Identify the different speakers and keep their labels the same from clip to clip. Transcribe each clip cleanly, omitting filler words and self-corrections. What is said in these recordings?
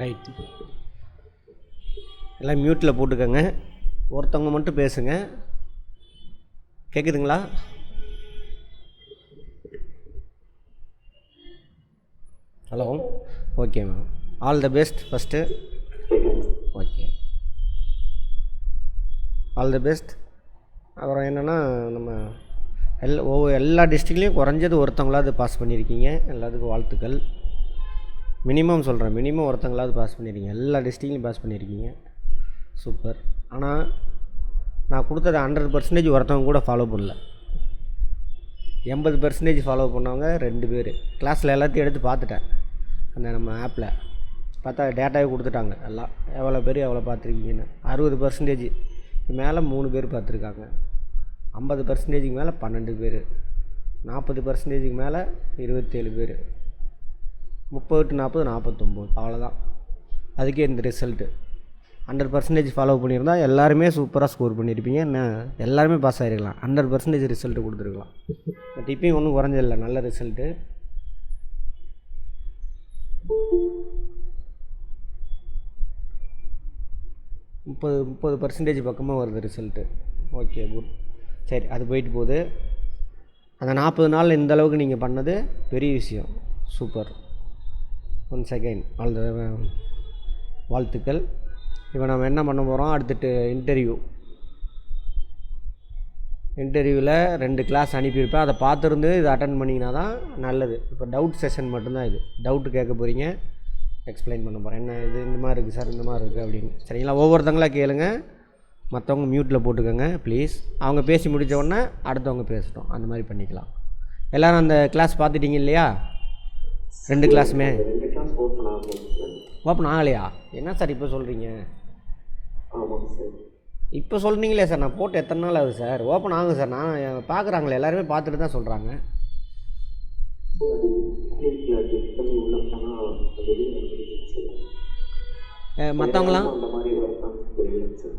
Speaker 1: Right. எல்லாம் மியூட்டில் போட்டுக்கோங்க. ஒருத்தவங்க மட்டும் பேசுங்க. கேட்குதுங்களா? Hello. Okay ma'am. All the best first. Okay, all the best. அப்புறம் என்னென்னா, நம்ம எல்லா டிஸ்ட்ரிக்ட்லேயும் குறைஞ்சது ஒருத்தவங்களாவது பாஸ் பண்ணியிருக்கீங்க. எல்லாத்துக்கும் வாழ்த்துக்கள். மினிமம் சொல்கிறேன், மினிமம் ஒருத்தங்களாவது பாஸ் பண்ணியிருக்கீங்க. எல்லா டிஸ்ட்ரிக்ட்லையும் பாஸ் பண்ணியிருக்கீங்க. சூப்பர். ஆனால் நான் கொடுத்தது 100% ஒருத்தவங்க கூட ஃபாலோ பண்ணல. 80% ஃபாலோ பண்ணவங்க 2 பேர். கிளாஸில் எல்லாத்தையும் எடுத்து பார்த்துட்டேன். அந்த நம்ம ஆப்பில் பார்த்தா டேட்டாவே கொடுத்துட்டாங்க. எல்லாம் எவ்வளோ பேர் எவ்வளோ பார்த்துருக்கீங்கன்னு. 60% மேலே 3 பேர் பார்த்துருக்காங்க. 50% மேலே 12 பேர். 40% மேலே 27 பேர். 30-40 49. அவ்வளோதான். அதுக்கே இந்த ரிசல்ட்டு. 100% ஃபாலோ பண்ணியிருந்தால் எல்லாருமே சூப்பராக ஸ்கோர் பண்ணியிருப்பீங்க. என்ன எல்லாருமே பாஸ் ஆகிருக்கலாம். 100% ரிசல்ட்டு கொடுத்துருக்கலாம். டிப்பிங் ஒன்றும் குறைஞ்சதில்லை, நல்ல ரிசல்ட்டு. முப்பது பர்சன்டேஜ் பக்கமாக வருது ரிசல்ட்டு. Okay, good. சரி, அது போயிட்டு போகுது. அந்த 40 நாள் இந்த அளவுக்கு நீங்கள் பண்ணது பெரிய விஷயம். Super. Once again all the வாழ்த்துக்கள். இப்போ நம்ம என்ன பண்ண போகிறோம், அடுத்துட்டு இன்டர்வியூவில் 2 கிளாஸ் அனுப்பியிருப்பேன். அதை பார்த்துருந்து இதை அட்டன் பண்ணிங்கன்னா தான் நல்லது. இப்போ டவுட் செஷன் மட்டும்தான் இது. டவுட்டு கேட்க போகிறீங்க, எக்ஸ்பிளைன் பண்ண போகிறேன். என்ன இது இந்த மாதிரி இருக்குது சார், இந்த மாதிரி இருக்குது அப்படின்னு. சரிங்களா? ஒவ்வொருத்தங்களாக கேளுங்க. மற்றவங்க மியூட்டில் போட்டுக்கோங்க ப்ளீஸ். அவங்க பேசி முடித்த உடனே அடுத்தவங்க பேசட்டும். அந்த மாதிரி பண்ணிக்கலாம். எல்லோரும் அந்த கிளாஸ் பார்த்துட்டீங்க இல்லையா? 2 கிளாஸுமே ஓப்பன் ஆகலையா? என்ன சார் இப்போ சொல்கிறீங்க? இப்போ சொல்கிறீங்களே சார், நான் போட்டு எத்தனை நாள் ஆகுது சார்? ஓப்பன் ஆகுங்க சார். நான் பார்க்குறாங்களே, எல்லாருமே பார்த்துட்டு தான் சொல்கிறாங்க.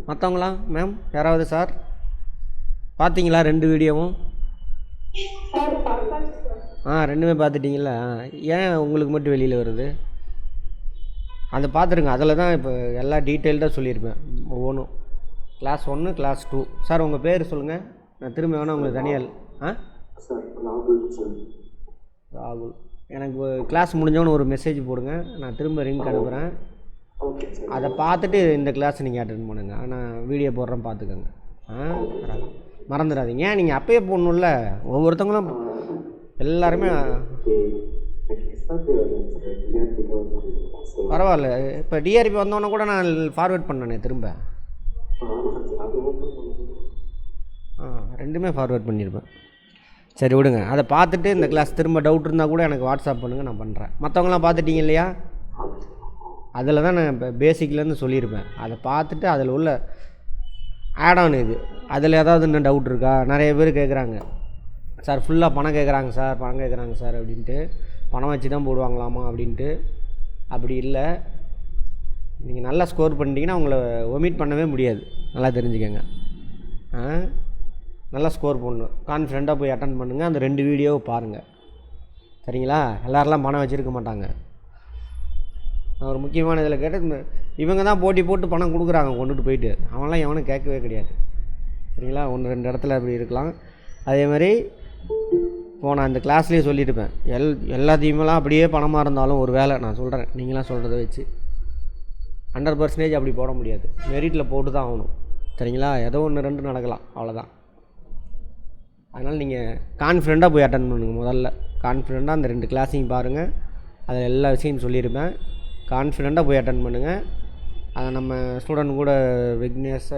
Speaker 1: மற்றவங்களாம் மேம் யாராவது சார் பார்த்தீங்களா 2 வீடியோவும்? 2மே பார்த்துட்டிங்களா? ஏன் உங்களுக்கு மட்டும் வெளியில் வருது? அதை பார்த்துருங்க. அதில் தான் இப்போ எல்லா டீட்டெயில்டாக சொல்லியிருப்பேன். ஒவ்வொன்றும் கிளாஸ் 1, கிளாஸ் 2. சார் உங்கள் பேர் சொல்லுங்கள். நான் திரும்ப வேணால் உங்களுக்கு தனியாக ராகுல். எனக்கு கிளாஸ் முடிஞ்சவொன்னு ஒரு மெசேஜ் போடுங்க. நான் திரும்ப லிங்க் அனுப்புகிறேன். அதை பார்த்துட்டு இந்த கிளாஸ் நீங்கள் அட்டென்ட் பண்ணுங்க. நான் வீடியோ போடுறேன், பார்த்துக்கோங்க. மறந்துடாதீங்க. நீங்கள் அப்பயே போடணும்ல. ஒவ்வொருத்தவங்களும் எல்லாருமே பரவாயில்ல. இப்போ டிஆர்பி வந்தோன்னே கூட நான் ஃபார்வேர்ட் பண்ணேனே திரும்ப. 2மே ஃபார்வேர்ட் பண்ணியிருப்பேன். சரி விடுங்க. அதை பார்த்துட்டு இந்த கிளாஸ் திரும்ப டவுட் இருந்தால் கூட எனக்கு வாட்ஸ்அப் பண்ணுங்கள், நான் பண்ணுறேன். மற்றவங்களாம் பார்த்துட்டீங்க இல்லையா? அதில் தான் நான் இப்போ பேசிக்லேருந்து சொல்லியிருப்பேன். அதை பார்த்துட்டு அதில் உள்ள ஆட் ஆன் இது, அதில் ஏதாவது இன்னும் டவுட் இருக்கா? நிறைய பேர் கேட்குறாங்க சார், ஃபுல்லாக பணம் கேட்குறாங்க சார் அப்படின்ட்டு. பணம் வச்சு தான் போடுவாங்களாமா அப்படின்ட்டு. அப்படி இல்லை. நீங்கள் நல்லா ஸ்கோர் பண்ணிட்டீங்கன்னா உங்களை ஒமிட் பண்ணவே முடியாது. நல்லா தெரிஞ்சுக்கங்க. நல்லா ஸ்கோர் பண்ணணும். கான்ஃபிடெண்ட்டாக போய் அட்டன் பண்ணுங்கள். அந்த 2 வீடியோவை பாருங்கள். சரிங்களா? எல்லோரெல்லாம் பணம் வச்சுருக்க மாட்டாங்க. நான் ஒரு முக்கியமான இதில் கேட்டு, இவங்க தான் போட்டி போட்டு பணம் கொடுக்குறாங்க கொண்டுட்டு போயிட்டு. அவன்லாம் எவனும் கேட்கவே கிடையாது. சரிங்களா? 1-2 இடத்துல அப்படி இருக்கலாம். அதே மாதிரி நான் இந்த கிளாஸ்லேயே சொல்லியிருப்பேன். எல்லாத்தையுமெல்லாம் அப்படியே பணமாக இருந்தாலும் ஒரு வேலை நான் சொல்கிறேன், நீங்களாம் சொல்கிறத வச்சு 100% அப்படி போட முடியாது. மெரிட்டில் போட்டு தான் ஆகணும். சரிங்களா? ஏதோ 1-2 நடக்கலாம், அவ்வளோதான். அதனால் நீங்கள் கான்ஃபிடெண்ட்டாக போய் அட்டன் பண்ணுங்கள். முதல்ல கான்ஃபிடெண்ட்டாக அந்த 2 கிளாஸையும் பாருங்கள். அதில் எல்லா விஷயமும் சொல்லியிருப்பேன். கான்ஃபிடெண்ட்டாக போய் அட்டன் பண்ணுங்கள். அதை நம்ம ஸ்டூடெண்ட் கூட விக்னேஷ்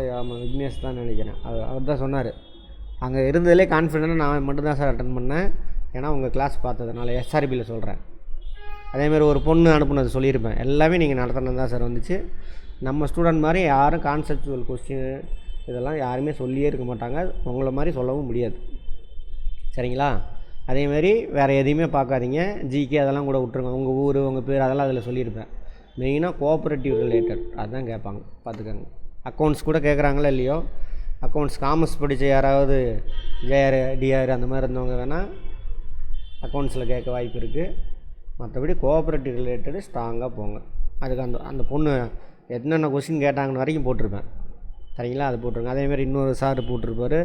Speaker 1: தான் நினைக்கிறேன். அவர் தான் சொன்னார். அங்கே இருந்ததிலே கான்ஃபிடெண்ட்டாக நான் மட்டும்தான் சார் அட்டன் பண்ணேன். ஏன்னா உங்கள் கிளாஸ் பார்த்ததுனால. எஸ்ஆர்பியில் சொல்கிறேன். அதேமாதிரி ஒரு பொண்ணு அனுப்புனது சொல்லியிருப்பேன். எல்லாமே நீங்கள் நடத்தினது தான் சார் வந்துச்சு. நம்ம ஸ்டூடெண்ட் மாதிரி யாரும் கான்செப்சுவல் கொஸ்டின் இதெல்லாம் யாருமே சொல்லியே இருக்க மாட்டாங்க. உங்களை மாதிரி சொல்லவும் முடியாது. சரிங்களா? அதேமாதிரி வேறு எதையுமே பார்க்காதீங்க. ஜிகே அதெல்லாம் கூட விட்ருங்க. உங்கள் ஊர், உங்கள் பேர் அதெல்லாம் அதில் சொல்லியிருப்பேன். மெயினாக கோஆப்ரேட்டிவ் ரிலேட்டட் அதுதான் கேட்பாங்க, பார்த்துக்கோங்க. அக்கௌண்ட்ஸ் கூட கேட்குறாங்களா இல்லையோ, அக்கௌண்ட்ஸ் காமர்ஸ் படித்த யாராவது ஜேஆர் டிஆர் அந்த மாதிரி இருந்தவங்க வேணால் அக்கௌண்ட்ஸில் கேட்க வாய்ப்பு இருக்குது. மற்றபடி கோஆப்ரேட்டிவ் ரிலேட்டடு ஸ்ட்ராங்காக போங்க. அதுக்கு அந்த அந்த பொண்ணு என்னென்ன கொஸ்டின் கேட்டாங்கன்னு வரைக்கும் போட்டிருப்பேன். சரிங்களா? அது போட்டிருங்க. அதேமாதிரி இன்னொரு சார் போட்டிருப்பார்,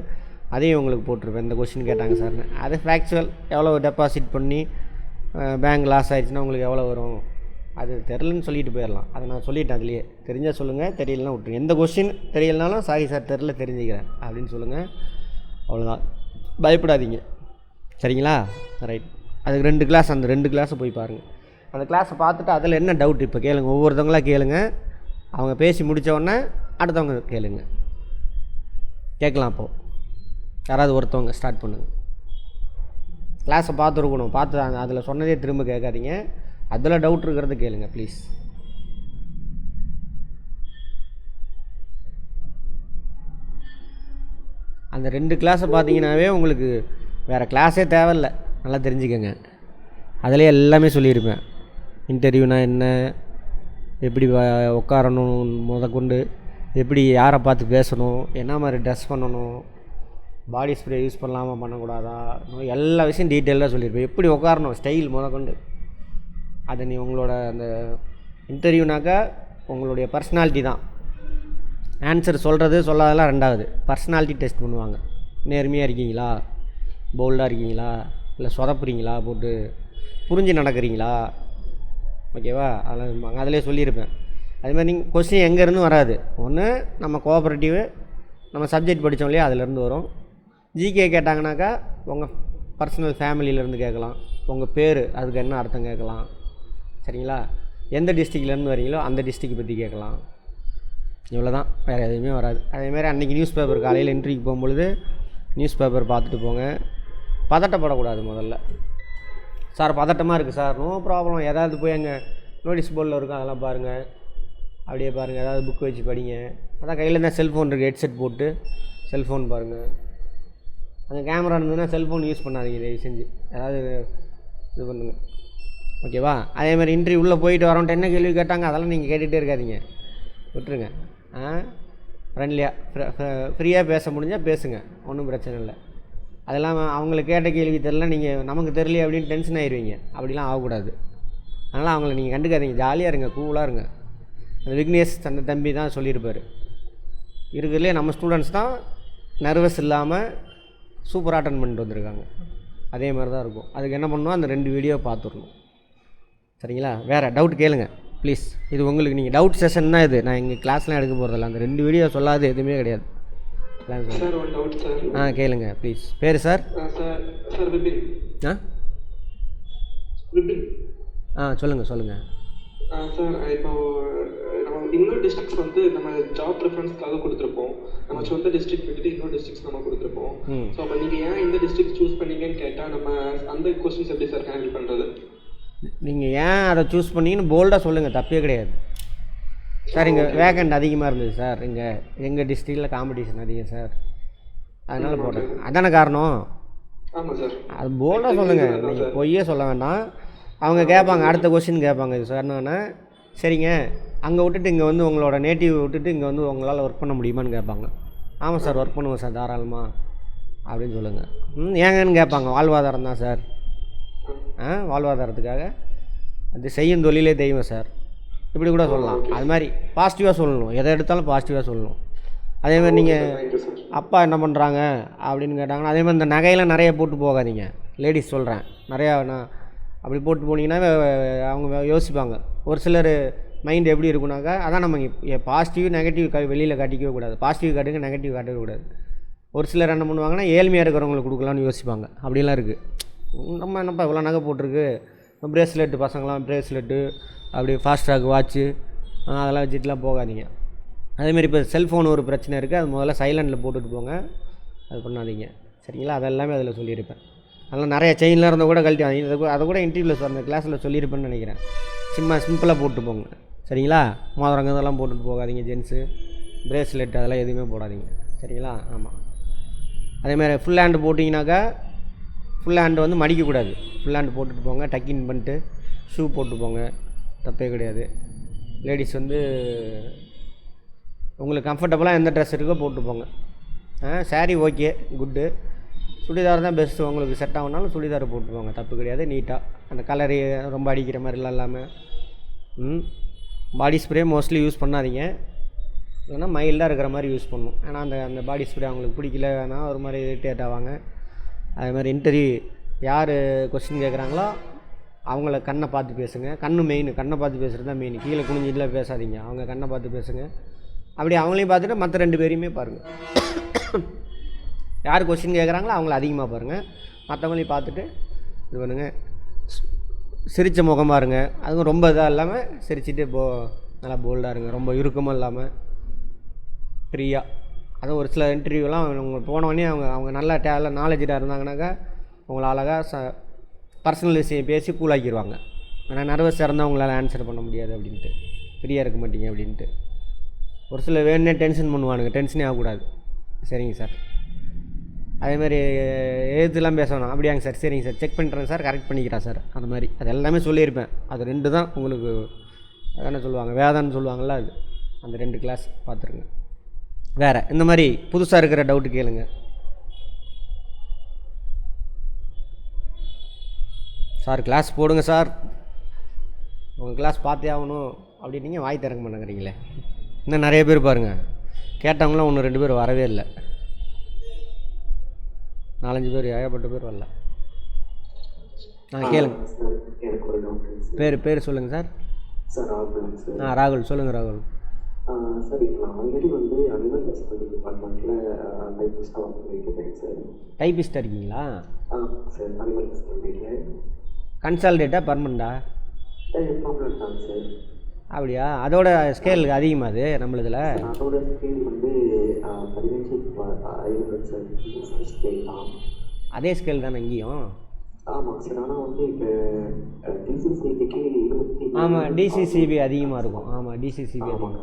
Speaker 1: அதையும் உங்களுக்கு போட்டிருப்பேன். இந்த கொஸ்டின் கேட்டாங்க சார்னு. அது ஃபேக்சுவல் எவ்வளோ டெபாசிட் பண்ணி பேங்க் லாஸ் ஆகிடுச்சுன்னா உங்களுக்கு எவ்வளோ வரும், அது தெரிலன்னு சொல்லிட்டு போயிடலாம். அதை நான் சொல்லிட்டேன். அதுலேயே தெரிஞ்சால் சொல்லுங்கள், தெரியலனா விட்டுருங்க. எந்த கொஸ்டின் தெரியலனாலும் சாரி சார் தெரில, தெரிஞ்சுக்கிறேன் அப்படின்னு சொல்லுங்கள். அவ்வளோதான், பயப்படாதீங்க. சரிங்களா? ரைட். அதுக்கு 2 கிளாஸ், அந்த 2 கிளாஸை போய் பாருங்கள். அந்த கிளாஸை பார்த்துட்டு அதில் என்ன டவுட் இப்போ கேளுங்க, ஒவ்வொருத்தவங்களாக கேளுங்க. அவங்க பேசி முடித்த உடனே அடுத்தவங்க கேளுங்க. கேட்கலாம். அப்போது யாராவது ஒருத்தவங்க ஸ்டார்ட் பண்ணுங்கள். கிளாஸை பார்த்துருக்கணும், பார்த்து அதில் சொன்னதே திரும்ப கேட்காதீங்க. அதில் டவுட் இருக்கிறத கேளுங்க ப்ளீஸ். அந்த 2 கிளாஸை பார்த்தீங்கன்னாவே உங்களுக்கு வேறு கிளாஸே தேவையில்லை. நல்லா தெரிஞ்சுக்கங்க. அதிலே எல்லாமே சொல்லியிருப்பேன். இன்டர்வியூனா என்ன, எப்படி உட்காரணும் முதற்கொண்டு, எப்படி யாரை பார்த்து பேசணும், என்ன மாதிரி ட்ரெஸ் பண்ணணும், பாடி ஸ்ப்ரே யூஸ் பண்ணலாமா பண்ணக்கூடாதா, எல்லா விஷயம் டீட்டெயிலாக சொல்லியிருப்பேன். எப்படி உட்காரணும், ஸ்டைல் முதற்கொண்டு. அதை நீ உங்களோட அந்த இன்டர்வியூனாக்கா உங்களுடைய பர்சனாலிட்டி தான். ஆன்சர் சொல்கிறது சொல்லாதெல்லாம் ரெண்டாவது. பர்சனாலிட்டி டெஸ்ட் பண்ணுவாங்க. நேர்மையாக இருக்கீங்களா, போல்டாக இருக்கீங்களா, இல்லை சொதப்புறீங்களா, போட்டு புரிஞ்சு நடக்கிறீங்களா, ஓகேவா? அதெல்லாம் அதிலே சொல்லியிருப்பேன். அதுமாதிரி நீங்கள் கொஸ்டின் எங்கேருந்து வராது. ஒன்று நம்ம கோஆப்ரேட்டிவ், நம்ம சப்ஜெக்ட் படித்தோம் இல்லையா, அதிலேருந்து வரும். ஜிகே கேட்டாங்கனாக்கா உங்கள் பர்சனல் ஃபேமிலியிலேருந்து கேட்கலாம். உங்கள் பேர், அதுக்கு என்ன அர்த்தம் கேட்கலாம். சரிங்களா? எந்த டிஸ்ட்ரிக்ட்லேருந்து வரீங்களோ அந்த டிஸ்ட்ரிக்ட் பற்றி கேட்கலாம். இவ்வளோ தான், வேறு எதுவுமே வராது. அதேமாதிரி அன்றைக்கி நியூஸ் பேப்பர் காலையில் இன்டர்வியூக்கு போகும்பொழுது நியூஸ் பேப்பர் பார்த்துட்டு போங்க. பதட்டப்படக்கூடாது. முதல்ல சார் பதட்டமாக இருக்குது சார், நோ ப்ராப்ளம். ஏதாவது போய் அங்கே நோட்டீஸ் போர்டில் இருக்கும், அதெல்லாம் பாருங்கள். அப்படியே பாருங்கள், ஏதாவது புக் வச்சு படிங்க. அதான் கையில் தான் செல்ஃபோன் இருக்குது, ஹெட்செட் போட்டு செல்ஃபோன் பாருங்கள். அங்கே கேமரா இருந்ததுன்னா செல்ஃபோன் யூஸ் பண்ணாதீங்க தயவு செஞ்சு. ஏதாவது இது பண்ணுங்க, ஓகேவா? அதேமாதிரி இன்டர்வியூ உள்ளே போயிட்டு வரோன்ட்டு என்ன கேள்வி கேட்டாங்க அதெல்லாம் நீங்கள் கேட்டுகிட்டே இருக்காதீங்க, விட்டுருங்க. ஃப்ரெண்ட்லியாக ஃப்ரீயாக பேச முடிஞ்சால் பேசுங்க, ஒன்றும் பிரச்சனை இல்லை. அதெல்லாம் அவங்களுக்கு கேட்ட கேள்வி தெரியல, நீங்கள் நமக்கு தெரியல அப்படின்னு டென்ஷன் ஆயிடுவீங்க. அப்படிலாம் ஆகக்கூடாது. அதனால் அவங்கள நீங்கள் கண்டுக்காதீங்க, ஜாலியாக இருங்க, கூலாக இருங்க. அந்த விக்னேஷ் அந்த தம்பி தான் சொல்லியிருப்பார், இருக்கிறதுலே நம்ம ஸ்டூடெண்ட்ஸ் தான் நர்வஸ் இல்லாமல் சூப்பராக அட்டன் பண்ணிட்டு வந்திருக்காங்க. அதே மாதிரி தான் இருக்கும். அதுக்கு என்ன பண்ணணும், அந்த 2 வீடியோ பார்த்துடணும். சரிங்களா? வேறு டவுட் கேளுங்க ப்ளீஸ். இது உங்களுக்கு நீங்கள் டவுட் செஷன் தான் இது. நான் எங்கள் கிளாஸ்லாம் எடுக்க போகிறதில்ல. அந்த 2 வீடியோ சொல்லாது எதுவுமே கிடையாது. கேளுங்க ப்ளீஸ். பேர் சார்? சொல்லுங்கள் சொல்லுங்கள்.
Speaker 2: சார், இப்போ நம்ம இன்னொரு டிஸ்ட்ரிக்ட்ஸ் வந்து நம்ம ஜாப் ப்ரிஃபரன்ஸ்க்காக கொடுத்துருப்போம். நம்ம சொந்த டிஸ்ட்ரிக்ட் விட்டுட்டு இன்னொரு டிஸ்ட்ரிக்ட்ஸ் நம்ம கொடுத்துருப்போம். ஸோ அப்போ நீங்கள் ஏன் இந்த டிஸ்ட்ரிக்ட் சூஸ் பண்ணீங்கன்னு கேட்டால் நம்ம அந்த கொஸ்டின்ஸ் எப்படி சார் ஹேண்டில் பண்ணுறது?
Speaker 1: நீங்கள் ஏன் அதை சூஸ் பண்ணீங்கன்னு போல்டாக சொல்லுங்கள், தப்பே கிடையாது. சார் இங்கே வேக்கண்ட் அதிகமாக இருந்தது சார், எங்கள் டிஸ்ட்ரிக்டில் காம்படிஷன் அதிகம் சார், அதனால் போட்டேன். அதான காரணம்.
Speaker 2: ஆமாம் சார்.
Speaker 1: அது போல்டாக சொல்லுங்கள், நீங்கள் பொய்யே சொல்ல வேண்டாம். அவங்க கேட்பாங்க, அடுத்த கொஸ்டின் கேட்பாங்க. இது சொன்னோன்னே சரிங்க, அங்கே விட்டுட்டு இங்கே வந்து உங்களோட நேட்டிவ் விட்டுட்டு இங்கே வந்து உங்களால் ஒர்க் பண்ண முடியுமான்னு கேட்பாங்க. ஆமாம் சார், ஒர்க் பண்ணுவோம் சார் தாராளமாக அப்படின்னு சொல்லுங்கள். ஏங்கன்னு கேட்பாங்க. வாழ்வாதாரம் தான் சார். வாழ்வாதாரத்துக்காக அது செய்யும் தொழிலே தெய்வம் சார், இப்படி கூட சொல்லலாம். அது மாதிரி பாசிட்டிவாக சொல்லணும், எதை எடுத்தாலும் பாசிட்டிவாக சொல்லணும். அதேமாதிரி நீங்கள் அப்பா என்ன பண்ணுறாங்க அப்படின்னு கேட்டாங்கன்னா அதேமாதிரி இந்த நகையெல்லாம் நிறைய போட்டு போகாதீங்க. லேடிஸ் சொல்கிறேன், நிறையா நான் அப்படி போட்டு போனீங்கன்னா அவங்க யோசிப்பாங்க. ஒரு சிலர் மைண்ட் எப்படி இருக்குனாக்கா, அதான் நம்ம பாசிட்டிவ் நெகட்டிவ் வெளியில் காட்டிக்கவே கூடாது. பாசிட்டிவ் காட்டுங்க, நெகட்டிவ் காட்டவே கூடாது. ஒரு சிலர் என்ன பண்ணுவாங்கன்னா ஏழ்மையாக இருக்கிறவங்களுக்கு கொடுக்கலான்னு யோசிப்பாங்க. அப்படிலாம் இருக்குது. நம்ம என்னப்பா இவ்வளோ நகை போட்டிருக்கு, ப்ரேஸ்லெட்டு, பசங்களாம் ப்ரேஸ்லெட்டு, அப்படி ஃபாஸ்ட்ராக் வாட்ச்சு, அதெல்லாம் வச்சுட்டுலாம் போகாதீங்க. அதேமாதிரி இப்போ செல்ஃபோன் ஒரு பிரச்சனை இருக்குது, அது முதல்ல சைலண்டில் போட்டுட்டு போங்க, அது பண்ணாதீங்க. சரிங்களா? அதெல்லாமே அதில் சொல்லியிருப்பேன். அதெல்லாம் நிறைய செயின்லாம் இருந்தால் கூட கழட்டி அதை கூட இன்டர்வியூவில் அந்த கிளாஸில் சொல்லியிருப்பேன்னு நினைக்கிறேன். சிம்பிளாக போட்டு போங்க. சரிங்களா? மோதிரங்க இதெல்லாம் போட்டுட்டு போகாதீங்க. ஜென்ஸு ப்ரேஸ்லெட் அதெல்லாம் எதுவுமே போடாதீங்க. சரிங்களா? ஆமாம். அதேமாதிரி ஃபுல் ஹேண்டு போட்டிங்கனாக்கா ஃபுல் ஹேண்டு வந்து மடிக்கக்கூடாது. ஃபுல் ஹேண்டு போட்டுட்டு போங்க, டக்கின் பண்ணிட்டு ஷூ போட்டு போங்க, தப்பே கிடையாது. லேடிஸ் வந்து உங்களுக்கு கம்ஃபர்டபுளாக எந்த ட்ரெஸ் இருக்கோ போட்டு போங்க. Sari okay, good. சுடிதார் தான் பெஸ்ட்டு, உங்களுக்கு செட் ஆகுனாலும் சுடிதார் போட்டு போங்க, தப்பு கிடையாது. நீட்டாக அந்த கலரு ரொம்ப அடிக்கிற மாதிரிலாம் இல்லாமல் பாடி ஸ்ப்ரே மோஸ்ட்லி யூஸ் பண்ணாதீங்க. இல்லைன்னா மைல்டாக இருக்கிற மாதிரி யூஸ் பண்ணணும். ஏன்னா அந்த பாடி ஸ்ப்ரே அவங்களுக்கு பிடிக்கலன்னா ஒரு மாதிரி இரிட்டேட் ஆவாங்க. அது மாதிரி இன்டர்வியூ யார் கொஸ்டின் கேட்குறாங்களோ அவங்கள கண்ணை பார்த்து பேசுங்க. கண்ணு மெயின், கண்ணை பார்த்து பேசுகிறது தான் மெயின். கீழே குனிஞ்சிட்டுலாம் பேசாதீங்க, அவங்க கண்ணை பார்த்து பேசுங்க. அப்படி அவங்களையும் பார்த்துட்டு மற்ற 2 பேரையுமே பாருங்கள். யார் கொஸ்டின் கேட்குறாங்களோ அவங்கள அதிகமாக பாருங்கள், மற்றவங்களையும் பார்த்துட்டு இது பண்ணுங்கள். சிரித்த முகமாக இருங்க, அதுவும் ரொம்ப இதாக இல்லாமல் சிரிச்சுட்டு நல்லா போல்டாக இருங்க, ரொம்ப இறுக்கமாக இல்லாமல் ஃப்ரீயாக. அதுவும் ஒரு சில இன்டர்வியூலாம் அவங்க போனோடனே அவங்க நல்லா நாலேஜாக இருந்தாங்கனாக்கா உங்களை அழகாக பர்சனல் விஷயம் பேசி கூலாக்கிடுவாங்க. ஏன்னா நர்வஸாக இருந்தால் அவங்களால ஆன்சர் பண்ண முடியாது அப்படின்ட்டு, ஃப்ரீயாக இருக்க மாட்டீங்க அப்படின்ட்டு. ஒரு சில வேணுன்னே டென்ஷன் பண்ணுவானுங்க, டென்ஷனே ஆகக்கூடாது. சரிங்க சார். அதேமாதிரி எழுத்துலாம் பேசணும். அப்படியாங்க சார், சரிங்க சார், செக் பண்ணுறேன் சார், கரெக்ட் பண்ணிக்கிறேன் சார், அந்த மாதிரி அது எல்லாமே சொல்லியிருப்பேன். அது 2 தான் உங்களுக்கு என்ன சொல்லுவாங்க, வேதான்னு சொல்லுவாங்கள்ல, அது அந்த 2 கிளாஸ் பார்த்துருங்க. வேறு இந்த மாதிரி புதுசாக இருக்கிற டவுட்டு கேளுங்க. சார் கிளாஸ் போடுங்க சார், உங்கள் கிளாஸ் பார்த்தே ஆகணும் அப்படின்னீங்க, வாய் திறக்க மாட்டேங்கிறீங்களே. இன்னும் நிறைய பேர் பாருங்கள், கேட்டவங்களாம் 1-2 பேர் வரவே இல்லை, 4-5 பேர், ஏகப்பட்ட பேர் வரல. கேளுங்க. பேர் சொல்லுங்கள் சார். ராகுல். சொல்லுங்கள் ராகுல்.
Speaker 3: சார், இப்போ நான் ஆல்ரெடி வந்து அனிமல் ஹஸ்பண்டரி டிபார்ட்மெண்ட்டில் டைப்பிஸ்ட்டாக ஒர்க் பண்ணியிருக்கேன் சார்.
Speaker 1: டைப்பிஸ்ட்டாக இருக்கீங்களா?
Speaker 3: Sir, animal ஹஸ்பண்டரியில்.
Speaker 1: கன்சால்டேட்டா பர்மனண்டா?
Speaker 3: பர்மனண்ட் தான் சார்.
Speaker 1: அப்படியா? அதோட ஸ்கேல் அதிகமாக அது நம்மளதில்?
Speaker 3: அதோட ஸ்கேல் வந்து 15,500 சார். ஸ்கேல் தான்.
Speaker 1: அதே ஸ்கேல் தானே இங்கேயும்?
Speaker 3: ஆமாம் சார். ஆனால் வந்து இப்போ டிசிசிபிக்கு 20.
Speaker 1: ஆமாம், டிசிசிபி அதிகமாக இருக்கும். ஆமாம், டிசிசிபி அதிகம்.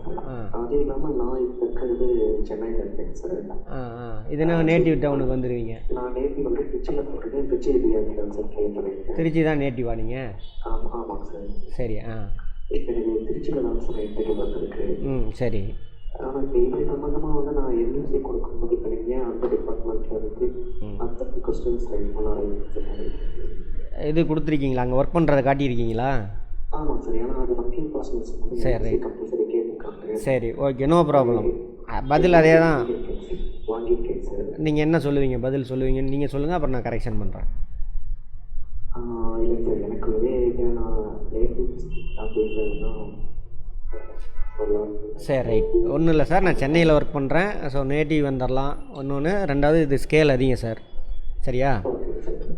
Speaker 3: அது இல்லாமல் நான் இப்போ இருக்கிறது சென்னையில் இருக்கேன் சார்.
Speaker 1: இதுனா நேட்டிவ் டவுனுக்கு வந்துடுவீங்க.
Speaker 3: நான் நேட்டிவ் வந்து திருச்சியில் போட்டுருக்கேன். திருச்சி தான் சார் ட்ரெயின் பண்ணியிருக்கேன்.
Speaker 1: திருச்சி தான் நேட்டிவா நீங்கள்?
Speaker 3: ஆமாம் சார்.
Speaker 1: சரி.
Speaker 3: இப்போ எனக்கு திருச்சியில் தான் சார் இன்டர்வியூ வந்துருக்கு.
Speaker 1: சரி.
Speaker 3: ஆனால் இப்போ இதை சம்மந்தமாக வந்து நான் என்யூசி கொடுக்கும்போது இப்போ நீங்கள் அந்த டிபார்ட்மெண்ட்டில் இருந்து அந்த கொஸ்டின்ஸ் ரைட் பண்ண ஆரம்பிச்சு
Speaker 1: இது கொடுத்துருக்கீங்களா? அங்கே ஒர்க் பண்ணுறதை காட்டியிருக்கீங்களா?
Speaker 3: ஆமாம் சார். ஏன்னா அது முக்கிய பர்சன்ஸ்
Speaker 1: சரி
Speaker 3: கம்பல்சரி கேட்டுருக்காங்க.
Speaker 1: சரி, ஓகே, நோ ப்ராப்ளம். பதில் அதே தான்
Speaker 3: வாங்கியிருக்கேன் சார்.
Speaker 1: நீங்கள் என்ன சொல்லுவீங்க, பதில் சொல்லுவீங்கன்னு நீங்கள் சொல்லுங்கள், அப்புறம் நான் கரெக்ஷன் பண்ணுறேன்.
Speaker 3: இல்லை சார், எனக்கு ஒரே நான் நேட்டிவ் அப்படின்றது தான் சொல்லலாம்.
Speaker 1: சரி, ரைட். ஒன்றும் இல்லை சார், நான் சென்னையில் ஒர்க் பண்ணுறேன். ஸோ நேட்டிவ் வந்துடலாம். ஒன்று. ரெண்டாவது இது ஸ்கேல் அதிகம் சார். சரியா?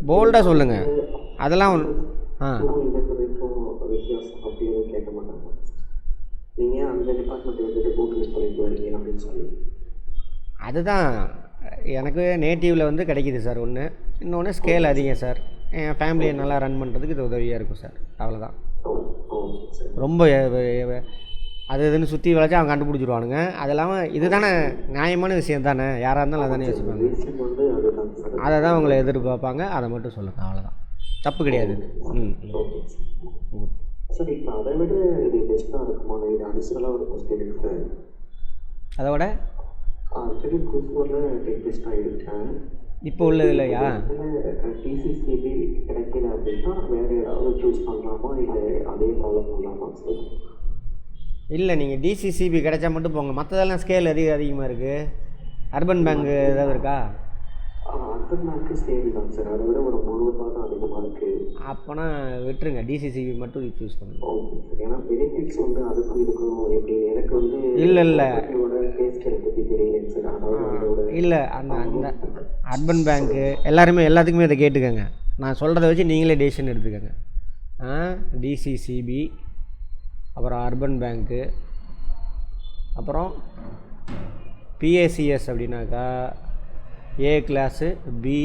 Speaker 1: போல்டாக சொல்லுங்கள். அதெல்லாம்
Speaker 3: வித்தியாசம் அப்படின்னு கேட்க மாட்டாங்க. நீங்கள் அந்த டிபார்ட்மெண்ட் வந்துட்டு போட்டு சொல்லிட்டு வரீங்க அப்படின்னு சொல்லி
Speaker 1: அதுதான் எனக்கு நேட்டிவில் வந்து கிடைக்கிது சார். ஒன்று. இன்னொன்று ஸ்கேல் அதிகம் சார். என் ஃபேமிலியை நல்லா ரன் பண்ணுறதுக்கு இது உதவியாக இருக்கும் சார். அவ்வளோதான். ரொம்ப இதுன்னு சுற்றி வளைச்சா அவங்க கண்டுபிடிச்சிடுவானுங்க. அது இல்லாமல் இது தானே நியாயமான விஷயம் தானே, யாராக இருந்தாலும் அதானே யோசிப்பாங்க. அதை தான் அவங்கள எதிர்பார்ப்பாங்க. அதை மட்டும் சொல்லுங்கள், அவ்வளோதான். தப்பு கிடையாது.
Speaker 3: சார், இப்போ அதை விட இது பெஸ்ட்டாக இருக்குமா? இது அடிஷனலாக ஒரு கொஸ்டின் இருக்குது.
Speaker 1: அதை விட
Speaker 3: ஆல்ரெடி குரூப் பெஸ்ட்டாக இருக்கேன்.
Speaker 1: இப்போ உள்ளது இல்லையா?
Speaker 3: டிசிசிபி கிடைக்கல அப்படின்னா வேறு ஏதாவது சூஸ் பண்ணலாமா, இல்லை அதே ஃபாலோ பண்ணலாமா சார்?
Speaker 1: இல்லை, நீங்கள் டிசிசிபி கிடைச்சா மட்டும் போங்க. மற்றதெல்லாம் ஸ்கேல் அதிகமாக இருக்குது. அர்பன் பேங்க் ஏதாவது இருக்கா?
Speaker 3: அர்பன் பேங்க்கு ஸ்கேல் தான் சார். அதை விட ஒரு 3 ரூபா தான் அதிகமாக இருக்குது.
Speaker 1: அப்போனா விட்டுருங்க, டிசிசிபி மட்டும் சூஸ் பண்ணுங்க.
Speaker 3: Okay sir. ஏன்னா பெனிஃபிட்ஸ் வந்து அதுக்கும் இருக்கும். எப்படி எனக்கு வந்து
Speaker 1: இல்லை
Speaker 3: பேஸ்கேல் பற்றி தெரியலைங்க சார். அதாவது
Speaker 1: இல்லை, அந்த அர்பன் பேங்க்கு எல்லாத்துக்குமே இதை கேட்டுக்கோங்க. நான் சொல்கிறத வச்சு நீங்களே டெசிஷன் எடுத்துக்கோங்க. டிசிசிபி, அப்புறம் அர்பன் பேங்க்கு, அப்புறம் பிஏசிஎஸ் அப்படின்னாக்கா ஏ கிளாஸு, பி,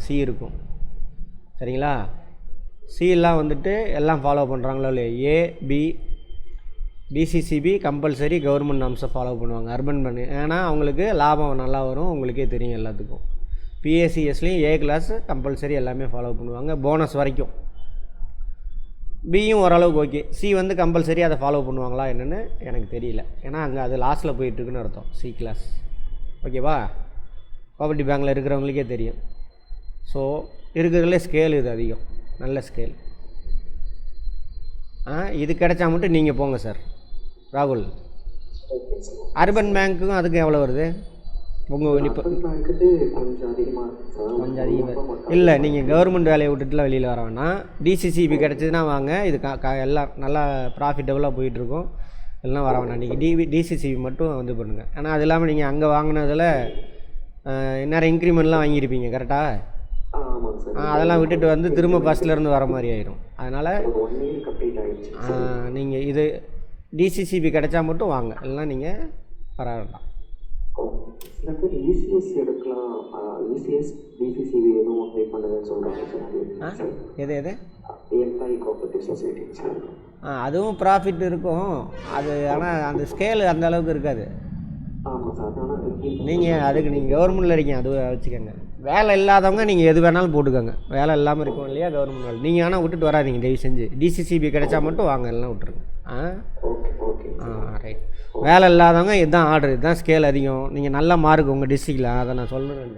Speaker 1: சி இருக்கும். சரிங்களா? சிலாம் வந்துட்டு எல்லாம் ஃபாலோ பண்ணுறாங்களோ இல்லையா? A, B, DCCB compulsory government நாம்ஸை ஃபாலோ பண்ணுவாங்க. அர்பன் பேங்க் ஏன்னா அவங்களுக்கு லாபம் நல்லா வரும், உங்களுக்கே தெரியும் எல்லாத்துக்கும். பிஏசிஎஸ்லேயும் ஏ கிளாஸ் கம்பல்சரி எல்லாமே ஃபாலோ பண்ணுவாங்க, போனஸ் வரைக்கும். பியும் ஓரளவுக்கு ஓகே. சி வந்து கம்பல்சரி அதை ஃபாலோ பண்ணுவாங்களா என்னென்னு எனக்கு தெரியல. ஏன்னா அங்கே அது லாஸ்ட்டில் போயிட்டுருக்குன்னு அர்த்தம். சி கிளாஸ் ஓகேவா? கோஆபரேட்டிவ் பேங்க்கில் இருக்கிறவங்களுக்கே தெரியும். ஸோ இருக்கிறதுலே ஸ்கேல் இது அதிகம், நல்ல ஸ்கேல். இது கிடைச்சா மட்டும் நீங்கள் போங்க சார். ராகுல்.
Speaker 3: Okay sir.
Speaker 1: அர்பன் பேங்க்குக்கும் அதுக்கும் எவ்வளோ வருது உங்கள் இப்போ?
Speaker 3: அர்பன் பேங்க்குக்கு கொஞ்சம் அதிகமாக இருக்குது சார்.
Speaker 1: கொஞ்சம் அதிகமாக இல்லை, நீங்கள் கவர்மெண்ட் வேலையை விட்டுட்டுலாம் வெளியில் வர வேணாம். டிசிசிபி கிடச்சிதுன்னா வாங்க, இது எல்லாம் நல்லா ப்ராஃபிட்டபுளாக போயிட்டுருக்கும். எல்லாம் வர வேணாம், நீங்கள் டிசிசிபி மட்டும் வந்து பண்ணுங்கள். ஆனால் அது இல்லாமல் நீங்கள் அங்கே வாங்கினதில் நிறைய இன்க்ரிமெண்ட்லாம் வாங்கியிருப்பீங்க கரெக்டாக?
Speaker 3: ஆமாங்க சார்.
Speaker 1: அதெல்லாம் விட்டுட்டு வந்து திரும்ப ஃபஸ்ட்லேருந்து வர மாதிரி ஆயிரும். அதனால்
Speaker 3: ஒரு 1 இயர் கம்ப்ளீட் ஆகிடுச்சு.
Speaker 1: நீங்கள் இது டிசிசிபி கிடைச்சா மட்டும் வாங்க, இல்லைனா நீங்கள் வர வேண்டாம்.
Speaker 3: சில பேர் இசிஎஸ் எடுக்கலாம், இசிஎஸ் டிசிசிபி எதுவும் அப்ளை பண்ணுங்கன்னு சொல்கிறாங்க சார்.
Speaker 1: எது எது?
Speaker 3: Employee cooperative society sir.
Speaker 1: அதுவும் ப்ராஃபிட் இருக்கும் அது, ஆனால் அந்த ஸ்கேலு அந்த அளவுக்கு இருக்காது.
Speaker 3: ஆமாம் சார். ஆனால்
Speaker 1: நீங்கள் அதுக்கு நீங்கள் கவர்மெண்ட்டில் இருக்கீங்க, அது வச்சுக்கோங்க. வேலை இல்லாதவங்க நீங்கள் எது வேணாலும் போட்டுக்கோங்க. வேலை இல்லாமல் இருக்கும் இல்லையா கவர்மெண்ட் வேலை. நீங்கள் ஆனால் விட்டுட்டு வராதிங்க தயவு செஞ்சு. டிசிசிபி கிடைச்சா மட்டும் வாங்க, எல்லாம் விட்டுருங்க. ரைட். வேலை இல்லாதவங்க இதுதான் ஆர்டர், இதுதான் ஸ்கேல் அதிகம். நீங்கள் நல்ல மார்க் உங்கள் டிஸ்ட்ரிக்டில், அதை நான் சொல்லுறேன்.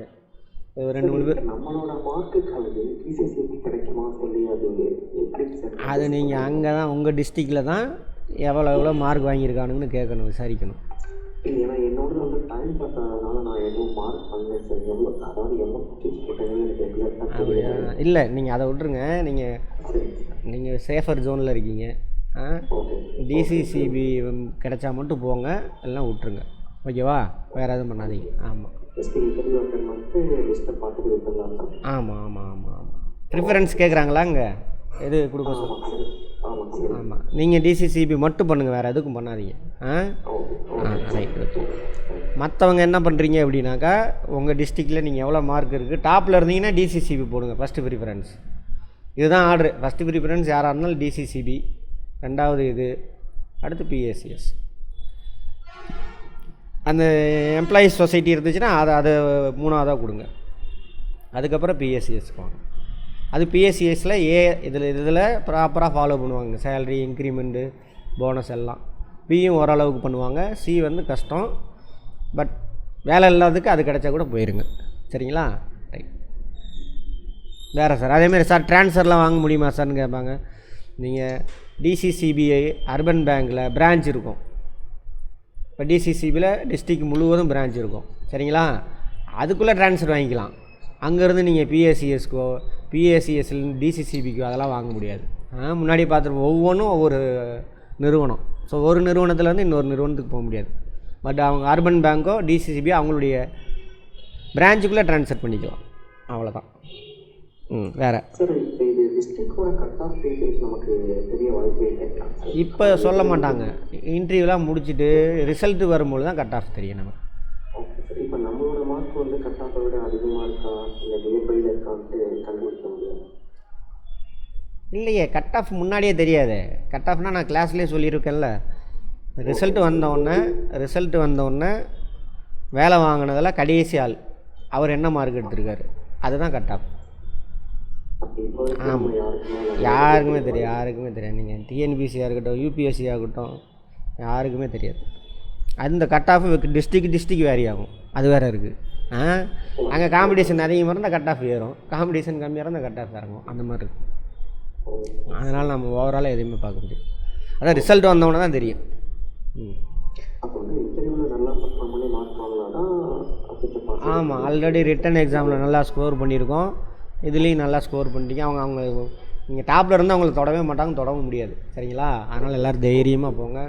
Speaker 1: 2-3 பேர்
Speaker 3: நம்மளோட மார்க்குக்கு டிசிசிபி கிடைக்குமா சொல்லி
Speaker 1: அது நீங்கள் அங்கே தான் உங்கள் டிஸ்ட்ரிக்டில் தான் எவ்வளோ மார்க் வாங்கியிருக்கானுங்கன்னு கேட்கணும், விசாரிக்கணும்.
Speaker 3: ஏன்னா என்னோட வந்து டைம் பார்த்ததுனால நான் எதுவும் மார்க் பண்ணேன் சார். எவ்வளோ அதாவது எவ்வளோ போட்டாங்கன்னு எனக்கு எக்ஸாக்டாக
Speaker 1: அப்படியா? இல்லை, நீங்கள் அதை விட்டுருங்க. நீங்கள் சேஃபர் ஜோனில் இருக்கீங்க. டிசிசிபி கிடைச்சா மட்டும் போங்க, எல்லாம் விட்டுருங்க. ஓகேவா? வேறு எதுவும் பண்ணாதீங்க. ஆமாம் ஆமாம் ஆமாம் ஆமாம் ஆமாம். ப்ரிஃபரன்ஸ் கேட்குறாங்களா அங்கே எது கொடுக்க சொல்லுங்கள்? ஆமாம், நீங்கள் டிசிசிபி மட்டும் பண்ணுங்கள், வேறு எதுக்கும் பண்ணாதீங்க. ரைட். ஓகே. மற்றவங்க என்ன பண்ணுறீங்க அப்படின்னாக்கா, உங்கள் டிஸ்ட்ரிக்டில் நீங்கள் எவ்வளோ மார்க் இருக்குது டாப்பில் இருந்தீங்கன்னா டிசிசிபி போடுங்க ஃபஸ்ட்டு ப்ரிஃபரன்ஸ். இதுதான் ஆர்டரு. ஃபஸ்ட்டு ப்ரிஃபரன்ஸ் யாராக இருந்தாலும் டிசிசிபி, ரெண்டாவது இது, அடுத்து பிஎஸ்சிஎஸ். அந்த எம்ப்ளாயீஸ் சொசைட்டி இருந்துச்சுன்னா அதை 3ஆவதாக கொடுங்க. அதுக்கப்புறம் பிஎஸ்சிஎஸ் போங்க. அது பிஎஸ்சிஎஸில் இதில் ப்ராப்பராக ஃபாலோ பண்ணுவாங்க. சேலரி இன்க்ரிமெண்ட்டு போனஸ் எல்லாம். பியும் ஓரளவுக்கு பண்ணுவாங்க. சி வந்து கஷ்டம், பட் வேலை இல்லாததுக்கு அது கிடைச்சா கூட போயிருங்க. சரிங்களா? ரைட். வேறு சார் அதேமாதிரி சார் ட்ரான்ஸ்ஃபர்லாம் வாங்க முடியுமா சார்னு கேட்பாங்க. நீங்கள் டிசிசிபிஐ அர்பன் பேங்க்கில் பிரான்ச் இருக்கும். இப்போ டிசிசிபியில் டிஸ்ட்ரிக்ட் முழுவதும் பிரான்ச் இருக்கும். சரிங்களா? அதுக்குள்ளே ட்ரான்ஸ்ஃபர் வாங்கிக்கலாம். அங்கேருந்து நீங்கள் பிஎஸ்சிஎஸ்க்கோ பிஎஸ்சிஎஸ்லேருந்து டிசிசிபிக்கோ அதெல்லாம் வாங்க முடியாது. முன்னாடி பார்த்துருப்போம், ஒவ்வொன்றும் ஒவ்வொரு நிறுவனம். ஸோ ஒரு நிறுவனத்துலேருந்து இன்னொரு நிறுவனத்துக்கு போக முடியாது. பட் அவங்க அர்பன் பேங்க்கோ டிசிசிபியோ அவங்களுடைய பிரான்ச்சுக்குள்ளே ட்ரான்ஸ்ஃபர் பண்ணிக்கலாம். அவ்வளோதான். வேறு இப்போ சொல்ல மாட்டாங்க. இன்டர்வியூலாம் முடிச்சுட்டு ரிசல்ட்டு வரும்போது தான் கட் ஆஃப் தெரியும் நமக்கு.
Speaker 3: இப்போ நம்மளோட மார்க் வந்து கட் ஆஃபை விட அதிகமாக இருக்கா இல்லை நியர்பையில் இருக்கான்ட்டு கண்டுபிடிக்க முடியும்?
Speaker 1: இல்லையே, கட் ஆஃப் முன்னாடியே தெரியாது. கட் ஆஃப்னால் நான் கிளாஸ்லேயே சொல்லியிருக்கேன்ல, ரிசல்ட்டு வந்தோடனே வேலை வாங்கினதில் கடைசி ஆள் அவர் என்ன மார்க் எடுத்திருக்காரு அதுதான் கட் ஆஃப். ஆமாம், யாருக்குமே தெரியாது. நீங்கள் டிஎன்பிசியாக இருக்கட்டும், யூபிஎஸ்சியாக இருக்கட்டும், யாருக்குமே தெரியாது. அந்த கட் ஆஃப் டிஸ்ட்ரிக்ட் வேரி ஆகும். அது வேறு இருக்குது. அங்கே காம்படிஷன் அதிகமாக இருந்தால் கட் ஆஃப் ஏறும், காம்படிஷன் கம்மியாக இருந்தால் கட் ஆஃப் இறங்கும். அந்த மாதிரி இருக்குது. அதனால் நம்ம ஓவராலாக எதுவுமே பார்க்க முடியும். அதான் ரிசல்ட் வந்தோடனே தான் தெரியும். ஆமாம், ஆல்ரெடி ரிட்டன் எக்ஸாமில் நல்லா ஸ்கோர் பண்ணியிருக்கோம், இதுலேயும் நல்லா ஸ்கோர் பண்ணிட்டீங்க. அவங்க நீங்கள் டாப்பில் இருந்தால் அவங்களை தொடவே மாட்டாங்க, தொடவும் முடியாது. சரிங்களா? அதனால் எல்லோரும் தைரியமாக போங்க,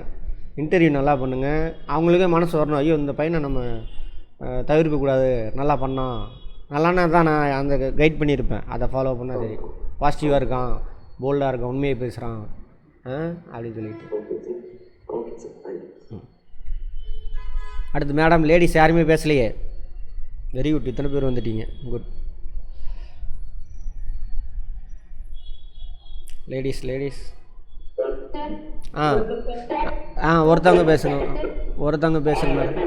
Speaker 1: இன்டர்வியூ நல்லா பண்ணுங்கள். அவங்களுக்கே மனசு வரணும், ஐயோ இந்த பையனை நம்ம தவிர்க்கக்கூடாது, நல்லா பண்ணோம், நல்லானா தான் நான் அந்த கைட் பண்ணியிருப்பேன், அதை ஃபாலோ பண்ணால் சரி. பாசிட்டிவாக இருக்கான், போல்டாக இருக்கான், உண்மையை பேசுகிறான் அப்படின்னு சொல்லிட்டு. அடுத்து மேடம், லேடிஸ் யாருமே பேசலையே. வெரி குட், இத்தனை பேர் வந்துட்டீங்க. குட். லேடிஸ் ஒருத்தவங்க பேசுங்க மேடம்.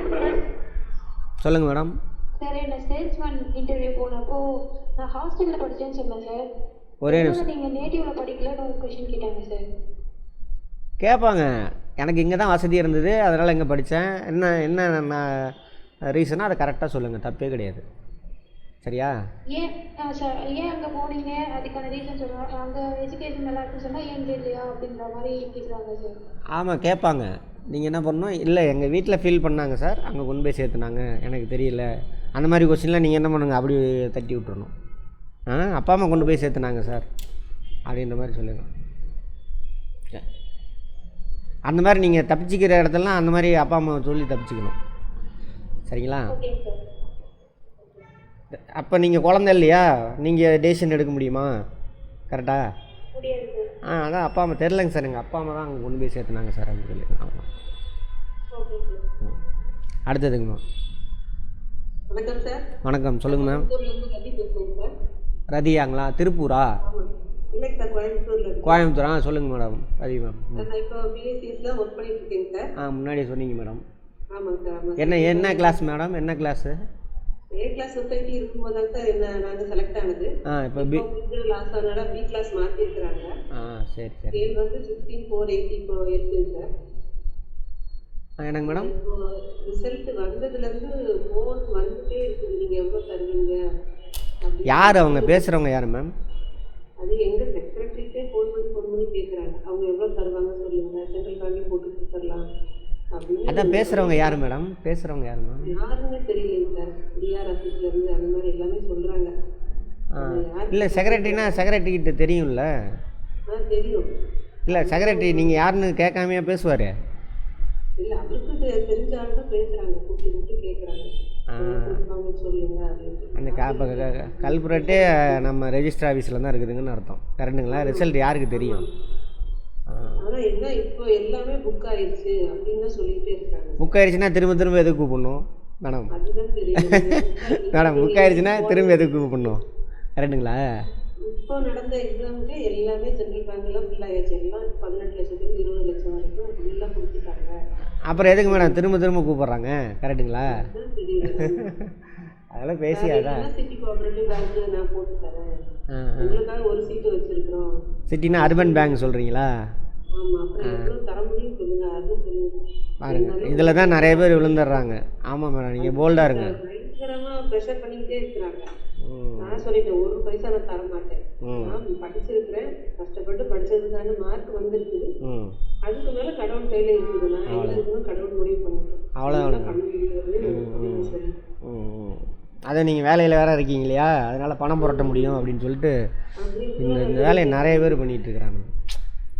Speaker 1: சொல்லுங்கள் மேடம்.
Speaker 4: சார், என்ன சேல்ஸ்மேன் இன்டர்வியூ போனப்போ நான் ஹாஸ்டலில் படித்தேன்னு சொன்னேன் சார்.
Speaker 1: ஒரே நிமிஷம்.
Speaker 4: நீங்கள் நேட்டிவில் படிக்கலன்னு ஒரு கொஷின் கேட்டாங்க சார்.
Speaker 1: கேட்பாங்க. எனக்கு இங்கே தான் வசதி இருந்தது, அதனால் இங்கே படித்தேன். என்ன ரீசனாக அதை கரெக்டாக சொல்லுங்கள், தப்பே கிடையாது. சரியா?
Speaker 4: ஏன் சார் ஏன் அங்கே போனீங்க அதுக்கான ரீசன் சொல்லுவாங்க. அங்கே எஜுகேஷன் நல்லா இருக்குன்னு சொன்னால் ஏன் இங்கே இல்லையா அப்படின்ற மாதிரி கேட்குறாங்க சார்.
Speaker 1: ஆமாம் கேட்பாங்க. நீங்கள் என்ன பண்ணணும், இல்லை எங்கள் வீட்டில் ஃபீல் பண்ணாங்க சார், அங்கே கொண்டு போய் சேர்த்துனாங்க, எனக்கு தெரியல, அந்த மாதிரி கொஸ்டின்லாம் நீங்கள் என்ன பண்ணுங்க, அப்படி தட்டி விட்டுறணும். அப்பா அம்மா கொண்டு போய் சேர்த்துனாங்க சார் அப்படின்ற மாதிரி சொல்லுங்கள். அந்த மாதிரி நீங்கள் தப்பிச்சிக்கிற இடத்துலலாம் அந்த மாதிரி அப்பா அம்மா சொல்லி தப்பிச்சுக்கணும். சரிங்களா?
Speaker 4: ஓகேங்க சார்.
Speaker 1: அப்போ நீங்கள் குழந்தை இல்லையா, நீங்கள் டெசிஷன் எடுக்க முடியுமா? கரெக்டா?
Speaker 4: முடியாது சார்.
Speaker 1: அதான் அப்பா அம்மா தெரிலங்க சார், எங்கள் அப்பா அம்மா தான் அங்கே கொண்டு போய் சேர்த்துனாங்க சார் அப்படின்னு சொல்லி. ஆமாம்.
Speaker 4: Okay sir.
Speaker 1: அடுத்ததுங்க மேம்.
Speaker 5: வணக்கம் சார்.
Speaker 1: வணக்கம், சொல்லுங்கள் மேம்.
Speaker 5: கோயம்புத்தூர்லேருந்து ரதி பேசுகிறேங்க சார்.
Speaker 1: ரதியாங்களா? திருப்பூரா?
Speaker 5: ஆமாம். இல்லைங்க சார், கோயம்புத்தூரில்.
Speaker 1: கோயம்புத்தூரா? சொல்லுங்கள் மேடம். ரதி மேம்.
Speaker 5: நான் இப்போ பிஎஸ்சிஸில் ஒர்க் பண்ணிட்டு இருக்கேங்க சார்.
Speaker 1: முன்னாடியே சொன்னீங்க மேடம்.
Speaker 5: ஆமாங்க சார். ஆமாம்.
Speaker 1: என்ன கிளாஸ் மேடம்? என்ன கிளாஸு?
Speaker 5: ஏ கிளாஸ் சொசைட்டி இருக்கும்போது தான் சார் நாங்கள் செலக்ட் ஆனது.
Speaker 1: இப்போ பி
Speaker 5: லாஸ்ட் ஆனால பி கிளாஸ் மாற்றிருக்கிறாங்க.
Speaker 1: சரி சரி.
Speaker 5: ஸ்கேல் வந்து 16,480 இப்போ இருக்குங்க சார்.
Speaker 1: என்னங்க மேடம்?
Speaker 5: இப்போ ரிசல்ட் வந்ததுலேருந்து ஃபோன் வந்துட்டே இருக்குது, நீங்கள் எவ்வளோ தருவீங்க அப்படின்னு.
Speaker 1: யார் அவங்க பேசுகிறவங்க யார் மேம்?
Speaker 5: அது எங்கள் செக்ரட்டரிக்கே ஃபோன் பண்ணி கேட்குறாங்க, அவங்க எவ்வளோ தருவாங்க சொல்லுங்கள், சென்ட்ரல் பேங்க்லேயும் போட்டு கொடுத்துடலாம் அப்படின்னு.
Speaker 1: அதான் பேசுகிறவங்க யார் மேடம்? பேசுகிறவங்க யார் மேம்?
Speaker 5: யாருன்னு தெரியலைங்க சார். டிஆர் ஆஃபீஸ்லேருந்து அந்த மாதிரி எல்லாமே சொல்கிறாங்க.
Speaker 1: இல்லை செக்ரட்டரினா செக்ரட்டரிக்கிட்ட தெரியும்ல.
Speaker 5: தெரியும்.
Speaker 1: இல்லை செக்ரட்டரி நீங்கள் யாருன்னு கேட்காமையா பேசுவார்?
Speaker 5: இல்லை, அவருக்கு தெரிஞ்ச ஆள் தான் பேசுகிறாங்க, கூப்பிட்டு கேட்குறாங்க, சொல்லுங்க அப்படின்ட்டு.
Speaker 1: அந்த கல்புரட்டே நம்ம ரெஜிஸ்டர் ஆஃபீஸில் தான் இருக்குதுங்கன்னு அர்த்தம். கரெக்டுங்களா? ரிசல்ட் யாருக்கு தெரியும்?
Speaker 5: ஆனால் என்ன இப்போ எல்லாமே புக் ஆயிடுச்சு அப்படின்னு தான் சொல்லிகிட்டே இருக்காங்க.
Speaker 1: புக் ஆயிடுச்சுன்னா திரும்ப எதுக்கு கூப்பிடணும் மேடம்?
Speaker 5: அதுதான் தெரியும்
Speaker 1: மேடம் புக் ஆயிடுச்சுன்னா திரும்ப எதுக்கு கூப்பிடணும்? கரெக்டுங்களா?
Speaker 5: இப்போ நடந்த எக்ஸாமுக்கு எல்லாமே சென்ட்ரல் பேங்க்லாம் ஃபில் ஆகிடுச்சு. எல்லாம் 18 லட்சத்துக்கு 20 லட்சம் வரைக்கும் ஃபுல்லாக கொடுத்துட்டாங்க.
Speaker 1: அப்புறம் எதுக்கு மேடம் திரும்ப கூப்பிட்றாங்க? கரெக்டுங்களா? அதெல்லாம் பேசியாதான்.
Speaker 5: சிட்டி கோஆபரேட்டிவ் பேங்க் நான் போட்டு தரேன், உங்களுக்காக ஒரு சீட்டு வச்சிருக்கிறோம்.
Speaker 1: சிட்டினா அர்பன் பேங்க் சொல்கிறீங்களா?
Speaker 5: ஆமாம். அப்புறம் எவ்வளோ தர முடியும் சொல்லுங்க, அது சொல்லுங்க.
Speaker 1: பாருங்க, இதில் தான் நிறைய பேர் விழுந்துடுறாங்க. ஆமாம் மேடம், நீங்கள் போல்டாக இருங்க.
Speaker 5: பயங்கரமாக ப்ரெஷர் பண்ணிக்கிட்டே இருக்கிறாங்க. நான் சொல்லிட்டேன், ஒரு பைசா நான் தர மாட்டேன், நான் படிச்சிருக்கிறேன், கஷ்டப்பட்டு படிச்சதுக்கான மார்க் வந்திருக்குது, அதுக்கு மேலே கடவுள் கையில் இருக்குது, நான் எங்கே இருக்கணும் கடவுள் முடிவு பண்ணிட்டேன்,
Speaker 1: அவ்வளோதான்.
Speaker 5: பண்ண முடியாது சொல்லி.
Speaker 1: அதை நீங்கள் வேலையில் வேறு இருக்கீங்க இல்லையா, அதனால் பணம் புரட்ட முடியும் அப்படின்னு சொல்லிட்டு இந்த வேலையை நிறைய பேர் பண்ணிகிட்டு இருக்கிறாங்க.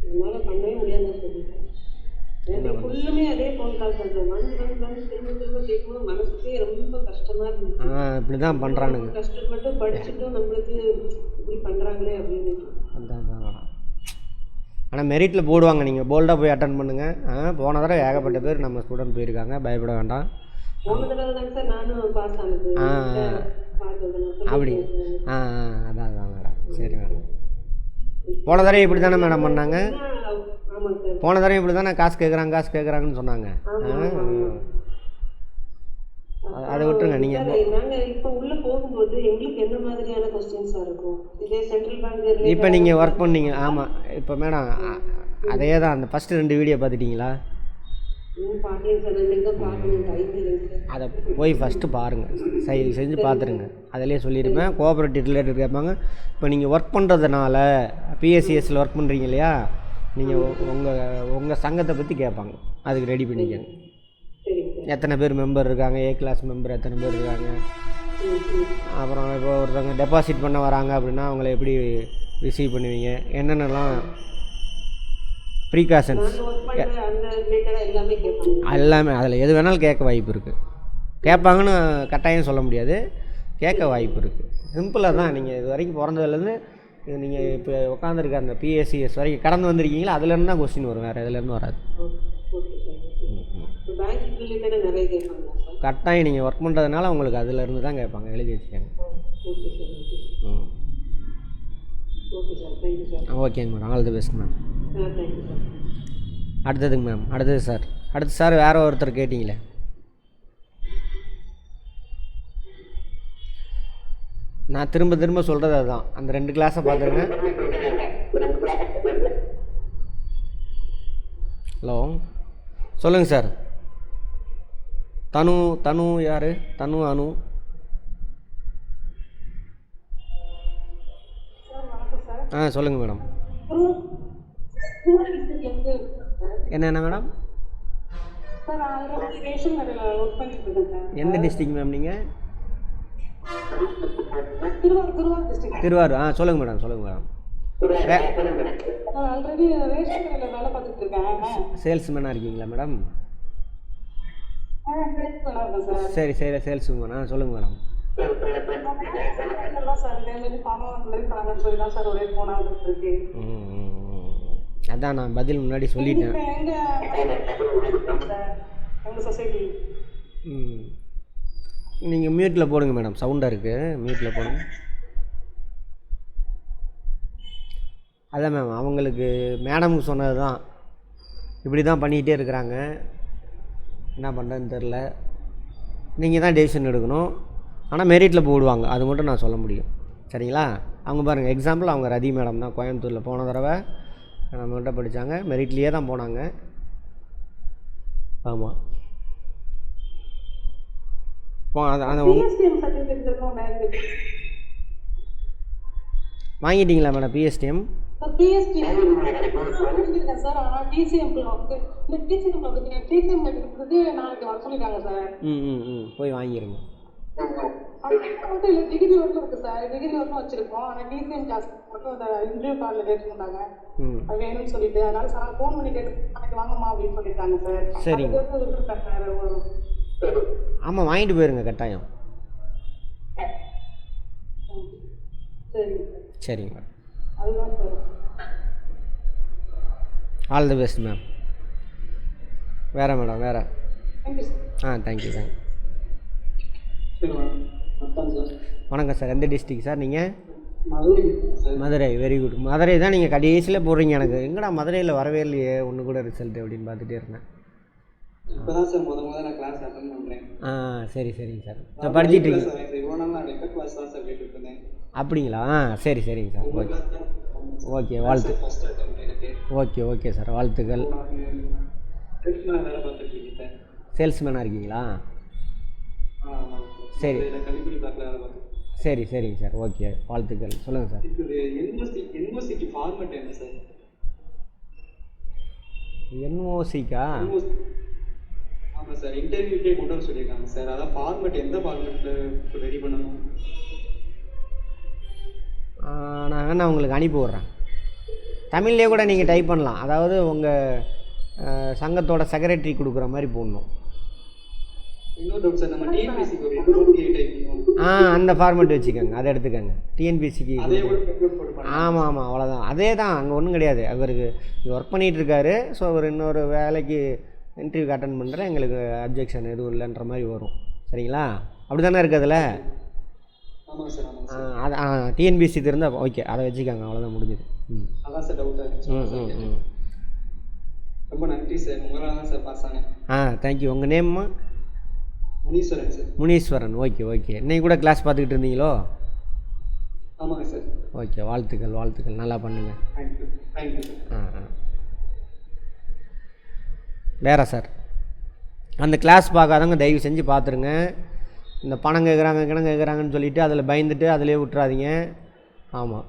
Speaker 5: என்னால் பண்ணவே முடியாதுன்னு சொல்லிட்டேன். ஃபுல்லுமே அதே ஃபோன் கால் பண்ணுறேன். வந்து திரும்ப கேட்கும்போது மனசுக்கே ரொம்ப கஷ்டமாக இருந்துச்சு.
Speaker 1: இப்படி தான் பண்ணுறானுங்க.
Speaker 5: கஷ்டப்பட்டு படிச்சுட்டும் நம்மளுக்கு இப்படி பண்ணுறாங்களே அப்படின்னு.
Speaker 1: அதான் மேடம். ஆனால் மெரிட்டில் போடுவாங்க, நீங்கள் போல்டாக போய் அட்டன் பண்ணுங்கள். போன தடவை ஏகப்பட்ட பேர் நம்ம ஸ்டூடெண்ட் போயிருக்காங்க, பயப்பட வேண்டாம்.
Speaker 5: போன தடவை தாங்க சார் நானும் பாஸ் ஆனது.
Speaker 1: அப்படி அதான் மேடம். சரி மேடம். போன தடவை இப்படி தானே மேடம் பண்ணாங்க?
Speaker 5: ஆமாங்க சார்.
Speaker 1: போன தடவை இப்படி தானே காசு கேட்குறாங்கன்னு சொன்னாங்க. அதை விட்டுருங்க நீங்கள்.
Speaker 5: நாங்கள் இப்போ உள்ளே போகும்போது எங்களுக்கு என்ன மாதிரியான கொஸ்டின்ஸாக இருக்கும்? இதே சென்ட்ரல் பேங்க்
Speaker 1: இப்போ நீங்கள் ஒர்க் பண்ணீங்க. ஆமாம். இப்போ மேடம் அதே தான். அந்த ஃபஸ்ட்டு 2 வீடியோ பார்த்துட்டிங்களா? அதை போய் ஃபஸ்ட்டு பாருங்கள், செஞ்சு பார்த்துருங்க. அதிலே சொல்லியிருப்பேன். கோஆப்ரேட்டிவ் ரிலேட்டட் கேட்பாங்க. இப்போ நீங்கள் ஒர்க் பண்ணுறதுனால பிஎஸ்சிஎஸ்சில் ஒர்க் பண்ணுறீங்க இல்லையா, நீங்கள் உங்கள் சங்கத்தை பற்றி கேட்பாங்க, அதுக்கு ரெடி பண்ணிக்கங்க. எத்தனை பேர் மெம்பர் இருக்காங்க, ஏ கிளாஸ் மெம்பர் எத்தனை பேர் இருக்காங்க, அப்புறம் இப்போ ஒருத்தவங்க டெபாசிட் பண்ண வராங்க அப்படின்னா அவங்கள எப்படி ரிசீவ் பண்ணுவீங்க, என்னென்னலாம் ப்ரீகாஷன்ஸ் எல்லாமே அதில் எது வேணாலும் கேட்க வாய்ப்பு இருக்குது. கேட்பாங்கன்னு கட்டாயம் சொல்ல முடியாது, கேட்க வாய்ப்பு இருக்குது. சிம்பிளாக தான். நீங்கள் இது வரைக்கும் பிறந்ததுலேருந்து நீங்கள் இப்போ உட்காந்துருக்க அந்த பிஎஸ்சிஎஸ் வரைக்கும் கடந்து வந்திருக்கீங்களா, அதுலேருந்து தான் கொஸ்டின் வரும், வேறு எதுலேருந்து வராது. கட்டாயம் நீங்கள் ஒர்க் பண்ணுறதுனால உங்களுக்கு அதுலேருந்து தான் கேட்பாங்க, எழுதி வச்சுக்கோங்க. ஓகேங்க madam, all the best ma'am. அடுத்ததுங்க மேம். அடுத்தது சார் வேறு ஒருத்தர் கேட்டிங்களே. நான் திரும்ப சொல்கிறது அதுதான். அந்த 2 கிளாஸை பார்த்துருங்க. ஹலோ, சொல்லுங்கள் சார். தனு யார்? அனு சொல்லுங்கள் மேடம். என்ன மேடம்?
Speaker 5: சார் நான் ஆல்ரெடி ரேஷன் கடையில் ஒர்க் பண்ணிட்டு இருக்கேன்.
Speaker 1: எந்த டிஸ்ட்ரிக்ட் மேம் நீங்கள்?
Speaker 5: திருவாரூர் டிஸ்ட்ரிக்ட்.
Speaker 1: திருவாரூர். சொல்லுங்கள் மேடம், சொல்லுங்கள் மேடம்.
Speaker 5: நான் ஆல்ரெடி ரேஷன் கடையில் வேலை பார்த்துட்டு இருக்கேன்.
Speaker 1: சேல்ஸ்மேனாக இருக்கீங்களா மேடம்?
Speaker 5: சார்
Speaker 1: சரி சரி, சேல்ஸ்மேனா. சொல்லுங்கள் மேடம்.
Speaker 5: சார் இதேமாரி பணம் பணம்னு சொல்லி தான் சார் ஒரே ஃபோனாக வந்துட்டு இருக்கு.
Speaker 1: அதான் நான் பதில் முன்னாடி சொல்லிட்டேன்.
Speaker 5: எங்கள் சொசைட்டி.
Speaker 1: நீங்கள் மியூட்டில் போடுங்க மேடம், சவுண்டாக இருக்குது, மியூட்டில் போடுங்க. அதான் மேம், அவங்களுக்கு மேடமுக்கு சொன்னது தான், இப்படி தான் பண்ணிக்கிட்டே இருக்கிறாங்க, என்ன பண்ணுறதுன்னு தெரில. நீங்கள் தான் டெசிஷன் எடுக்கணும். ஆனால் மெரிட்டில் போடுவாங்க, அது மட்டும் நான் சொல்ல முடியும். சரிங்களா? அவங்க பாருங்கள், எக்ஸாம்பிள் அவங்க ரதி மேடம் தான், கோயம்புத்தூரில் போன தடவை நம்மகிட்ட படித்தாங்க, மெரிட்லேயே தான் போனாங்க. ஆமாம். வாங்கிட்டீங்களா மேடம் பிஎஸ்டிஎம்?
Speaker 5: சார் ஆனால் டிசிஎம்ல வந்து இந்த டிசிஎம்ல வந்து டிசிஎம் எடுக்கிறது நாளைக்கு வர சொல்லிட்டாங்க சார்.
Speaker 1: போய் வாங்கிடுங்க.
Speaker 5: மட்டும் இல்லை, டிகிரி ஒர்க்கும் இருக்குது சார், டிகிரி ஒர்க்கும் வச்சுருக்கோம். ஆனால் டிசிஎம் கிளாஸ் மட்டும் அந்த இன்டர்வியூ காலில் கேட்டுருந்தாங்க, அது வேணும்னு சொல்லிட்டு. அதனால சார் ஃபோன் பண்ணி கேட்டு நாளைக்கு வாங்கம்மா அப்படின்னு சொல்லிட்டாங்க சார்.
Speaker 1: சரிங்க. ஆமாம், வாங்கிட்டு போயிருங்க கட்டாயம். சரிங்க மேடம்.
Speaker 5: அதுதான் sir.
Speaker 1: All the best ma'am. வேறு மேடம், வேறு?
Speaker 5: Thank you sir.
Speaker 1: தேங்க்யூ. வணக்கம் சார். எந்த டிஸ்ட்ரிக்ட் சார் நீங்கள்? மதுரை. Very good. மதுரை தான் நீங்கள் கடைசியில் போடுறீங்க. எனக்கு எங்கடா மதுரையில் வரவே இல்லையே ஒன்று கூட ரிசல்ட் அப்படின்னு பார்த்துட்டே இருந்தேன்.
Speaker 2: இப்போதான் சார் முதல்ல நான் கிளாஸ் அட்டெண்ட் பண்ணுறேன்.
Speaker 1: சரி சரிங்க சார். இப்போ படிச்சுட்டு இருக்கீங்க?
Speaker 2: கிளாஸ் தான் சார் கேட்டுட்டு இருந்தேன்.
Speaker 1: அப்படிங்களா? சரி சரிங்க சார். ஓகே ஓகே, வாழ்த்து. ஓகே சார், வாழ்த்துக்கள். சேல்ஸ்மேனாக இருக்கீங்களா? சரி சரிங்க சார். ஓகே, வாழ்த்துக்கள். சொல்லுங்கள் சார்.
Speaker 2: என்ஓசிக்கு ஃபார்மேட் என்ன சார்?
Speaker 1: என்ஓசிக்கா?
Speaker 2: ஆமாம் சார், இன்டர்வியூக்கே கொண்டு வர சொல்லியிருக்காங்க சார். அதான் ஃபார்மேட் எந்த ஃபார்மேட்டில் ரெடி பண்ணணும்?
Speaker 1: நான் வேணா உங்களுக்கு அனுப்பி விட்றேன். தமிழ்லேயே கூட நீங்கள் டைப் பண்ணலாம். அதாவது உங்கள் சங்கத்தோட செக்ரட்டரி கொடுக்குற மாதிரி போடணும்.
Speaker 2: இன்னொரு டவுட் சார், நம்ம டிஎன்பிசிக்கு ஒரு என்ஓசி டைப் பண்ணுவோம்.
Speaker 1: அந்த ஃபார்மேட் வச்சுக்கோங்க, அதை எடுத்துக்கோங்க. டிஎன்பிசிக்கு. ஆமாம், அவ்வளோதான். அதே தான், அங்கே ஒன்றும் கிடையாது. அவருக்கு ஒர்க் பண்ணிகிட்டு இருக்காரு. ஸோ அவர் இன்னொரு வேலைக்கு இன்டர்வியூக்கு அட்டன் பண்ணுறேன், எங்களுக்கு அப்ஜெக்ஷன் எதுவும் இல்லைன்ற மாதிரி வரும். சரிங்களா? அப்படி தானே இருக்குது அதில்? அது டிஎன்பிசி இருந்தால் ஓகே, அதை வச்சுக்கோங்க, அவ்வளோதான், முடிஞ்சுது.
Speaker 2: அதான் சார் டவுட்டாக. ரொம்ப நன்றி சார், உங்களால் தான் சார் பாஸ் ஆனேன்.
Speaker 1: தேங்க்யூ. உங்கள் நேம்மா?
Speaker 2: முனீஸ்வரன் சார்.
Speaker 1: முனீஸ்வரன். ஓகே. இன்னைக்கு கூட கிளாஸ் பார்த்துக்கிட்டு இருந்தீங்களோ?
Speaker 2: ஆமாங்க சார்.
Speaker 1: ஓகே, வாழ்த்துக்கள். நல்லா பண்ணுங்கள்.
Speaker 2: Thank you sir.
Speaker 1: வேறு சார், அந்த கிளாஸ் பார்க்காதவங்க தயவு செஞ்சு பார்த்துருங்க. இந்த பணம் கேட்குறாங்கன்னு சொல்லிவிட்டு அதில் பயந்துட்டு அதிலே விட்டுறாதீங்க. ஆமாம்,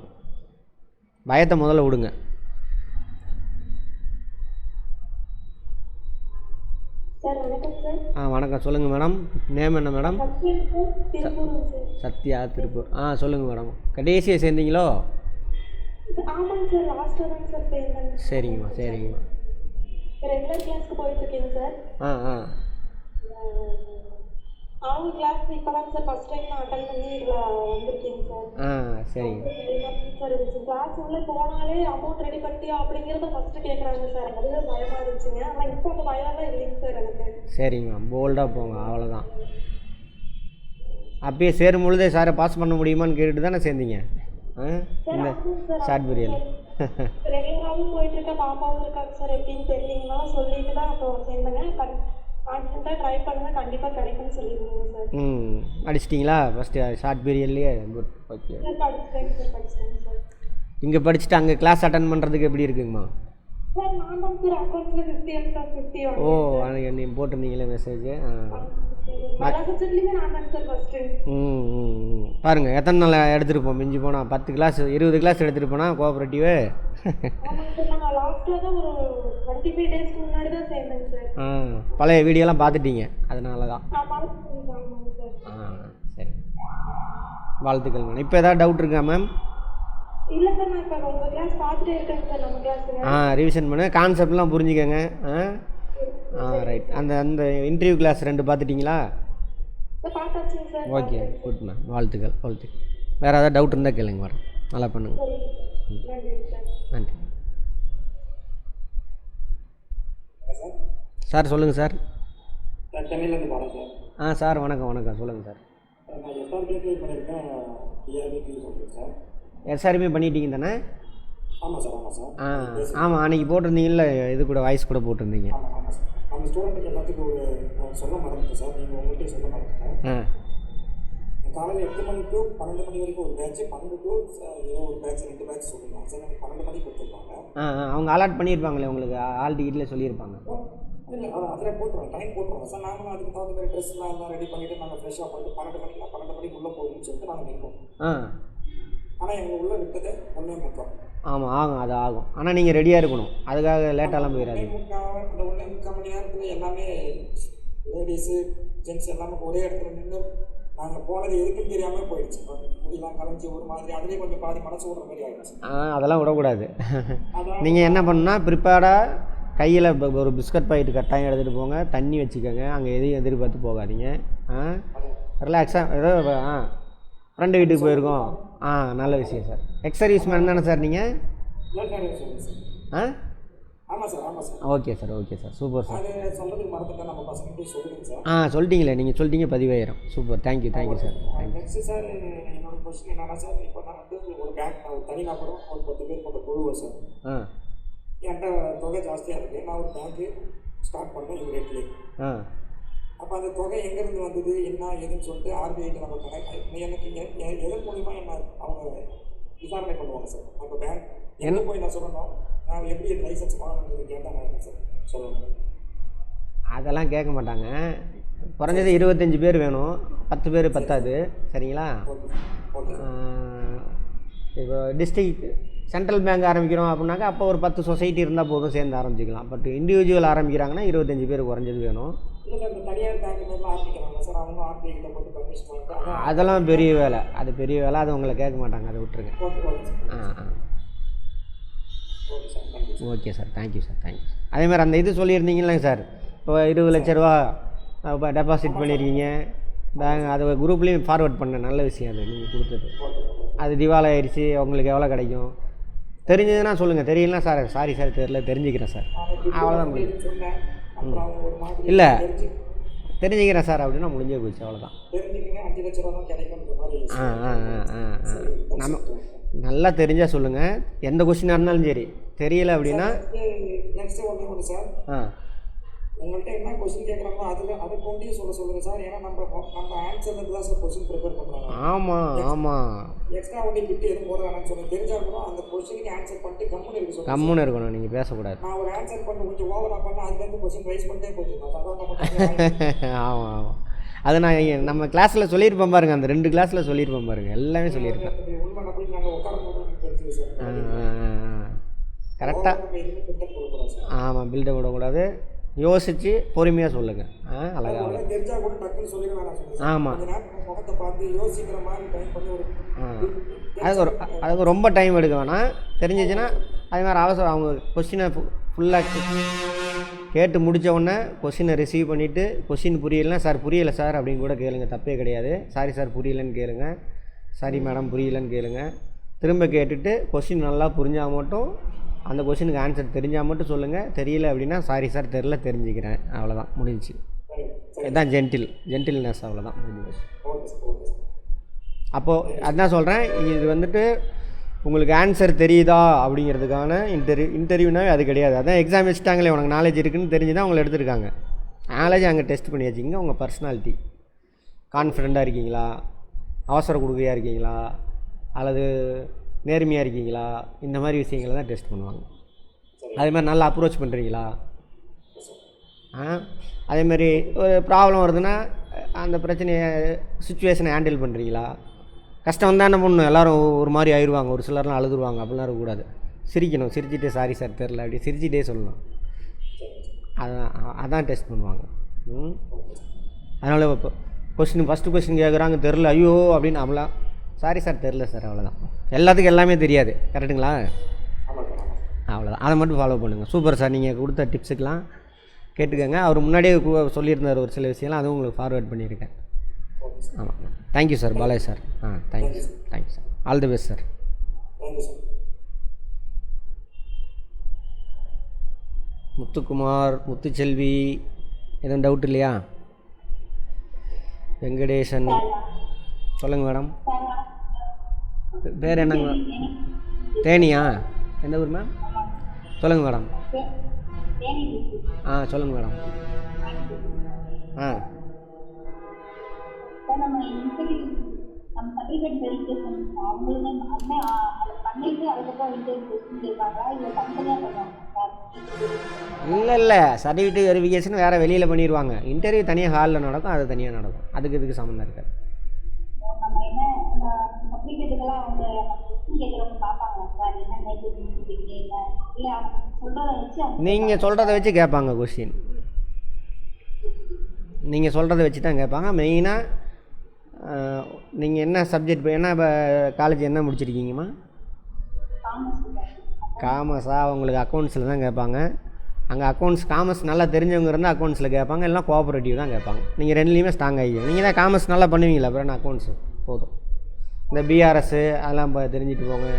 Speaker 1: பயத்தை முதல்ல விடுங்க.
Speaker 4: சார் வணக்கம் சார்.
Speaker 1: வணக்கம். சொல்லுங்கள் மேடம். நேம் என்ன மேடம்?
Speaker 4: சத்யா,
Speaker 1: திருப்பூர். சொல்லுங்கள் மேடம். கடைசியாக சேர்ந்தீங்களோ?
Speaker 4: ஆமாங்க சார், லாஸ்ட்டாக தான் சார் சேர்ந்தேன்.
Speaker 1: சரிங்கம்மா.
Speaker 4: ரெகுலர் கிளாஸ்க்கு போயிட்டு இருக்கேங்க சார். அவங்க கிளாஸ் இப்போதான் சார் ஃபர்ஸ்ட் டைம் நான் அட்டெண்ட் பண்ணி இதில் வந்திருக்கேங்க சார்.
Speaker 1: சரிங்க
Speaker 4: சார். கிளாஸ் உள்ளே போனாலே அமௌண்ட் ரெடி பண்ணிட்டியா அப்படிங்கிறத ஃபஸ்ட்டு கேட்குறாங்க சார். அதுவே பயமாக இருந்துச்சுங்க. ஆனால் இப்போ அந்த பயம்லாம் இல்லைங்க சார் எனக்கு.
Speaker 1: சரிங்கம்மா, போல்டாக போங்க, அவ்வளோதான். அப்பயே சேரும் பொழுதே சாரை பாஸ் பண்ண முடியுமான்னு கேட்டுட்டு தானே சேர்ந்தீங்க இந்த ஷார்ட் பீரியட்?
Speaker 4: ரெகுலராகவும் போயிட்டு இருக்க பாப்பாவும் இருக்காங்க சார். எப்படின்னு தெரியலீங்கன்னா சொல்லிட்டு தான் அப்போ சேர்ந்தேங்க. கான்ஃபிடண்ட்டாக ட்ரை பண்ணுங்க, கண்டிப்பாக கிடைக்கும்னு சொல்லியிருந்தீங்க சார்.
Speaker 1: அடிச்சிட்டிங்களா ஃபஸ்ட்டு ஷார்ட் பீரியட்லேயே? குட். ஓகே.
Speaker 4: படிச்சிட்டேங்க சார்.
Speaker 1: இங்கே படிச்சுட்டு அங்கே கிளாஸ் அட்டன் பண்ணுறதுக்கு எப்படி இருக்குங்கம்மா?
Speaker 4: சார் நான் தான் சார் அக்கௌண்ட்ஸ்ல 50 எடுத்தேன் 50
Speaker 1: ஓ அன்றைக்கி நீ போட்டிருந்தீங்களே மெசேஜ்.
Speaker 4: எல்லா சப்ஜெக்ட்லயுமே நான் தான் சார் ஃபர்ஸ்ட்.
Speaker 1: பாருங்கள் எத்தனை நாள் எடுத்துகிட்டு மிஞ்சி போனால் 10 கிளாஸ் 20 கிளாஸ் எடுத்துகிட்டு போனால் கோஆப்ரேட்டிவ்.
Speaker 4: ஆமாங்க சார், நான் லாஸ்ட்ல தான் ஒரு 25 டேஸ்க்கு முன்னாடி தான் சேர்ந்தேங்க சார்.
Speaker 1: பழைய வீடியோலாம் பார்த்துட்டீங்க அதனால தான்.
Speaker 4: நான் பார்த்துருக்கேன் சார்.
Speaker 1: சரி, வாழ்த்துக்கள் மேம். இப்போ ஏதாவது டவுட் இருக்கா மேம்?
Speaker 4: இல்லை சார், நான் இப்போ உங்கள் கிளாஸ் பார்த்துட்டே இருக்கேங்க சார். நம்ம கிளாஸுங்க
Speaker 1: ரிவிஷன் பண்ணு, கான்செப்ட்லாம் புரிஞ்சுக்கங்க. ரைட். அந்த இன்டர்வியூ கிளாஸ் 2 பார்த்துட்டிங்களா?
Speaker 4: சார் பார்த்தாச்சுங்க சார்.
Speaker 1: Okay, good ma'am. வாழ்த்துக்கள். வேறு ஏதாவது டவுட் இருந்தால் கேளுங்க மேடம். நல்லா பண்ணுங்கள்.
Speaker 4: நன்றி சார்.
Speaker 1: நன்றி சார். சொல்லுங்கள் சார்.
Speaker 3: சென்னையிலேருந்து போகிறேன் சார்.
Speaker 1: சார் வணக்கம். சொல்லுங்கள் சார்.
Speaker 3: நான் எஸ்ஆர்பி க்ளியர் பண்ணியிருக்கேன், டிஆர்பி க்ளியர் பண்ணியிருக்கேன் சார்.
Speaker 1: எஸ்ஆர்பி பண்ணிட்டீங்க தானே?
Speaker 3: ஆமாம் சார்.
Speaker 1: ஆமாம், அன்றைக்கி போட்டிருந்தீங்கல்ல, இது கூட வாய்ஸ் கூட போட்டிருந்தீங்க.
Speaker 3: ஆமாம் சார். நம்ம ஸ்டூடெண்ட்டுக்கு எல்லாத்துக்கும் நான் சொல்ல மறந்துட்டேன் சார். நீங்கள் உங்கள்கிட்ட சொல்ல மறந்துட்டேன். காலையில் 8 மணி to 12 மணி வரைக்கும் ஒரு பேட்ச், 12 to ஏதோ ஒரு பேட்ச் 2 பேட்ச் சொல்லியிருந்தாங்க சார். எனக்கு 12 மணிக்கு கொடுத்துருப்பாங்க.
Speaker 1: அவங்க அலாட் பண்ணியிருப்பாங்களே உங்களுக்கு, ஆல் டிக்கெட்டில் சொல்லியிருப்பாங்க.
Speaker 3: இல்லை அதில் போட்டுருவோம், டைம் போட்டுருவோம் சார். நாங்களும் அதுக்கு தகுந்த மாதிரி ட்ரெஸ்லாம் எல்லாம் ரெடி பண்ணிவிட்டு நாங்கள் ஃப்ரெஷ்ஷாக பண்ணிட்டு 12 மணிக்கு உள்ளே போகணும்னு சொல்லிட்டு நாங்கள் நிற்போம். ஆனால் எங்கள் உள்ளே விட்டது 1:45.
Speaker 1: ஆகும், அது ஆகும். ஆனால் நீங்கள் ரெடியாக இருக்கணும், அதுக்காக லேட்டாலாம் போயிடாது.
Speaker 3: 1:45 அந்த 1:45 மணி நேரத்தில் எல்லாமே லேடிஸு ஜென்ட்ஸ் எல்லாமே ஒரே இடத்துல நின்று நாங்கள் போனது எதுக்குன்னு தெரியாமல் போயிடுச்சு. முடியெல்லாம் கலைஞ்சி ஒரு மாதிரி அதுலேயே கொஞ்சம் பாதி மனசு விடுற மாதிரி ஆகிடுச்சு.
Speaker 1: அதெல்லாம் விடக்கூடாது. நீங்கள் என்ன பண்ணுன்னா ப்ரிப்பேர்டாக கையில் ஒரு பிஸ்கட் பாக்கெட்டு கட்டாயம் எடுத்துகிட்டு போங்க, தண்ணி வச்சுக்கோங்க, அங்கே எதையும் எதிர்பார்த்து போகாதீங்க. ரிலாக்ஸாக ஏதோ ஃப்ரெண்டு வீட்டுக்கு போயிருக்கோம். நல்ல விஷயம் சார். எக்ஸ் சர்வீஸ் மேன் தானே சார் நீங்கள்?
Speaker 3: ஆமாம் sir.
Speaker 1: Okay sir. Super sir.
Speaker 3: அது சொல்கிறதுக்கு மறந்துட்டேன், நம்ம பசங்க சொல்லுங்கள் சார்.
Speaker 1: சொல்லிட்டீங்களே, நீங்கள் சொல்லிட்டீங்க, பதிவாயிரும். Super, thank you sir.
Speaker 3: Next sir, என்னோட கொஸ்டின் என்னன்னா சார், இப்போ நான் ஒரு பேங்க், நான் ஒரு தனி நபரும் ஒரு 10 பேர் கொண்ட குழுவை சார். என்கிட்ட தொகை ஜாஸ்தியாக இருக்குது. நான் ஒரு பேங்க்கு ஸ்டார்ட் பண்ணேன் இமீடியட்லி. அப்போ அந்த தொகை எங்கேருந்து வந்தது என்ன ஏதுன்னு சொல்லிட்டு ஆர்பிஐக்கு நம்ம எனக்கு எதன் மூலிமா என்ன அவங்க விசாரணை பண்ணுவாங்க சார். அப்போ பேங்க் எங்கே போய் நான் சொல்லணும், நான் எப்படி லைசன்ஸ் வாங்கணுன்றது கேட்டால் நான் சார் சொல்லணும்?
Speaker 1: அதெல்லாம் கேட்க மாட்டாங்க. குறைஞ்சது 25 பேர் வேணும், 10 பேர் பத்தாது. சரிங்களா? இப்போ டிஸ்ட்ரிக்ட் சென்ட்ரல் பேங்க் ஆரம்பிக்கிறோம் அப்படின்னாக்கா அப்போ ஒரு 10 சொசைட்டி இருந்தால் போதும், சேர்ந்து ஆரம்பிச்சிக்கலாம். பட் இண்டிவிஜுவல் ஆரம்பிக்கிறாங்கன்னா 25 பேர் குறைஞ்சது வேணும். அதெல்லாம் பெரிய வேலை, அது உங்களை கேட்க மாட்டாங்க, அதை விட்டுருங்க. Okay sir, thank you sir. அதேமாதிரி அந்த இது சொல்லியிருந்தீங்களே சார், இப்போ 20 லட்ச ரூபா இப்போ டெபாசிட் பண்ணியிருக்கீங்க பேங்க், அதை குரூப்லேயும் ஃபார்வர்ட் பண்ணேன். நல்ல விஷயம் அது நீங்கள் கொடுத்தது. அது திவாலை ஆயிடுச்சு, உங்களுக்கு எவ்வளோ கிடைக்கும் தெரிஞ்சதுன்னா சொல்லுங்கள், தெரியலனா சாரி சார் தெரியல, தெரிஞ்சுக்கிறேன் சார், அவ்வளோதான் முடியும். இல்லை தெரிஞ்சுக்கிறேன் சார் அப்படின்னா முடிஞ்சே போச்சு, அவ்வளோதான். நம்ம நல்லா தெரிஞ்சால் சொல்லுங்கள், எந்த கொஸ்டினாக இருந்தாலும் சரி. தெரியலை அப்படின்னா
Speaker 3: உங்கள்கிட்ட என்ன கொஸ்டின் கேட்குறாங்களோ அதை கொண்டே சொல்லுங்கள் சார். ஏன்னா நம்ம ஆன்சருக்கு தான் சார் கொஸ்டின் ப்ரிப்பேர் பண்ணுறாங்க.
Speaker 1: ஆமாம்
Speaker 3: எக்ஸ்ட்ரா ஒன்லி விட்டு எதுவும் போட வேணாம்னு சொல்லி தெரிஞ்சால் கூட அந்த கொஸ்டினுக்கு ஆன்சர் பண்ணிட்டு
Speaker 1: கம்முன்னு இருக்கணும், நீங்கள் பேசக்கூடாது.
Speaker 3: நான் ஒரு ஆன்சர் பண்ண கொஞ்சம் ஓவராக பண்ணால் அதுலேருந்து கொஸ்டின் ரைஸ் பண்ணிட்டே போச்சுருக்கேன்.
Speaker 1: ஆமாம், அது நான் நம்ம கிளாஸில் சொல்லியிருப்பேன் பாருங்கள், அந்த 2 கிளாஸில் சொல்லியிருப்பேன் பாருங்கள், எல்லாமே சொல்லியிருக்கேன்.
Speaker 3: உண்மை நம்பி நாங்கள் உட்கார தெரிஞ்சு சார்.
Speaker 1: கரெக்டாக. ஆமாம், பில்டப் விடக்கூடாது, யோசித்து பொறுமையாக சொல்லுங்கள். அழகாக ஆமாம். அதுக்கு ரொம்ப டைம் எடுக்க வேணாம். தெரிஞ்சிச்சுன்னா அது மாதிரி அவசரம். அவங்க கொஸ்டினை ஃபுல்லாக கேட்டு முடித்த உடனே கொஸ்டினை ரிசீவ் பண்ணிவிட்டு, கொஸ்டின் புரியலைன்னா சார் புரியலை சார் அப்படின்னு கூட கேளுங்க, தப்பே கிடையாது. சாரி சார் புரியலைன்னு கேளுங்க, சாரி மேடம் புரியலைன்னு கேளுங்க. திரும்ப கேட்டுட்டு கொஸ்டின் நல்லா புரிஞ்சால் மட்டும், அந்த கொஸ்டினுக்கு ஆன்சர் தெரிஞ்சால் மட்டும் சொல்லுங்கள். தெரியல அப்படின்னா சாரி சார் தெரில, தெரிஞ்சுக்கிறேன், அவ்வளோதான், முடிஞ்சிச்சு. இதுதான் ஜென்டில்னஸ், அவ்வளோதான், முடிஞ்சு. அப்போது அதுதான் சொல்கிறேன், இது வந்துட்டு உங்களுக்கு ஆன்சர் தெரியுதா அப்படிங்கிறதுக்கான இன்டர்வியூனாவே அது கிடையாது. அதான் எக்ஸாம் வச்சுட்டாங்களே, உனக்கு நாலேஜ் இருக்குதுன்னு தெரிஞ்சு தான் உங்களை எடுத்துருக்காங்க. நாலேஜ் அங்கே டெஸ்ட் பண்ணி வச்சுக்கிங்க. உங்கள் பர்சனாலிட்டி, கான்ஃபிடெண்ட்டாக இருக்கீங்களா, அவசர கொடுக்கையாக இருக்கீங்களா, அல்லது நேர்மையாக இருக்கீங்களா, இந்த மாதிரி விஷயங்களை தான் டெஸ்ட் பண்ணுவாங்க. அதே மாதிரி நல்லா அப்ரோச் பண்ணுறீங்களா? அதேமாதிரி ஒரு ப்ராப்ளம் வருதுன்னா அந்த பிரச்சனையை சுச்சுவேஷனை ஹேண்டில் பண்ணுறீங்களா? கஷ்டம் வந்தால் என்ன பண்ணணும், எல்லோரும் ஒரு மாதிரி ஆயிடுவாங்க, ஒரு சிலர்லாம் அழுதுருவாங்க, அப்படிலாம் இருக்கக்கூடாது. சிரிக்கணும், சிரிச்சிட்டே சாரி சார் தெரில அப்படி சிரிச்சிட்டே சொல்லணும். அதான் டெஸ்ட் பண்ணுவாங்க. அதனால் இப்போ ஃபஸ்ட்டு கொஸ்டின் கேட்குறாங்க தெரில, ஐயோ அப்படின்னு நம்மளாம் சாரி சார் தெரில சார், அவ்வளோதான். எல்லாத்துக்கும் எல்லாமே தெரியாது, கரெக்டுங்களா? அவ்வளோதான், அதை மட்டும் ஃபாலோ பண்ணுங்கள். சூப்பர் சார், நீங்கள் கொடுத்த டிப்ஸுக்கெலாம் கேட்டுக்கோங்க. அவர் முன்னாடியே சொல்லியிருந்தார் ஒரு சில விஷயம்லாம், அதுவும் உங்களுக்கு ஃபார்வேர்ட் பண்ணியிருக்கேன். ஆமாம், thank you sir. Balaji sir. Thank you sir. All the best sir. Muthukumar, Muthuselvi, எதுவும் டவுட் இல்லையா? வெங்கடேசன், சொல்லுங்கள் மேடம். பேர் என்னங்க? தேனியா? எந்த ஊர் மேம்? சொல்லுங்கள் மேடம். சொல்லுங்கள் மேடம். இல்லை சர்டிஃபிகேட் வெரிஃபிகேஷன் வேறு வெளியில் பண்ணிடுவாங்க. இன்டர்வியூ தனியாக ஹாலில் நடக்கும், அது தனியாக நடக்கும். அதுக்கு இதுக்கு சம்மந்தம் இருக்காது. நீங்கள் சொல்கிறத வச்சு கேட்பாங்க கொஸ்டின். நீங்கள் சொல்கிறத வச்சு தான் கேட்பாங்க. மெயினாக நீங்கள் என்ன சப்ஜெக்ட், என்ன இப்போ காலேஜ் என்ன முடிச்சிருக்கீங்கம்மா? காமர்ஸா? உங்களுக்கு அக்கௌண்ட்ஸில் தான் கேட்பாங்க. அங்கே அக்கௌண்ட்ஸ் காமர்ஸ் நல்லா தெரிஞ்சவங்க இருந்தால் அக்கௌண்ட்ஸில் கேட்பாங்க, இல்லைனா கோஆப்ரேட்டிவ் தான் கேட்பாங்க. நீங்கள் ரெண்டுலேயுமே ஸ்ட்ராங் ஆகிக்கும். நீங்கள் தான் காமர்ஸ் நல்லா பண்ணுவீங்களா? அப்புறம் என்ன அக்கௌண்ட்ஸு போதும். இந்த பிஆர்எஸ்ஸு அதெல்லாம் இப்போ தெரிஞ்சுட்டு போங்க.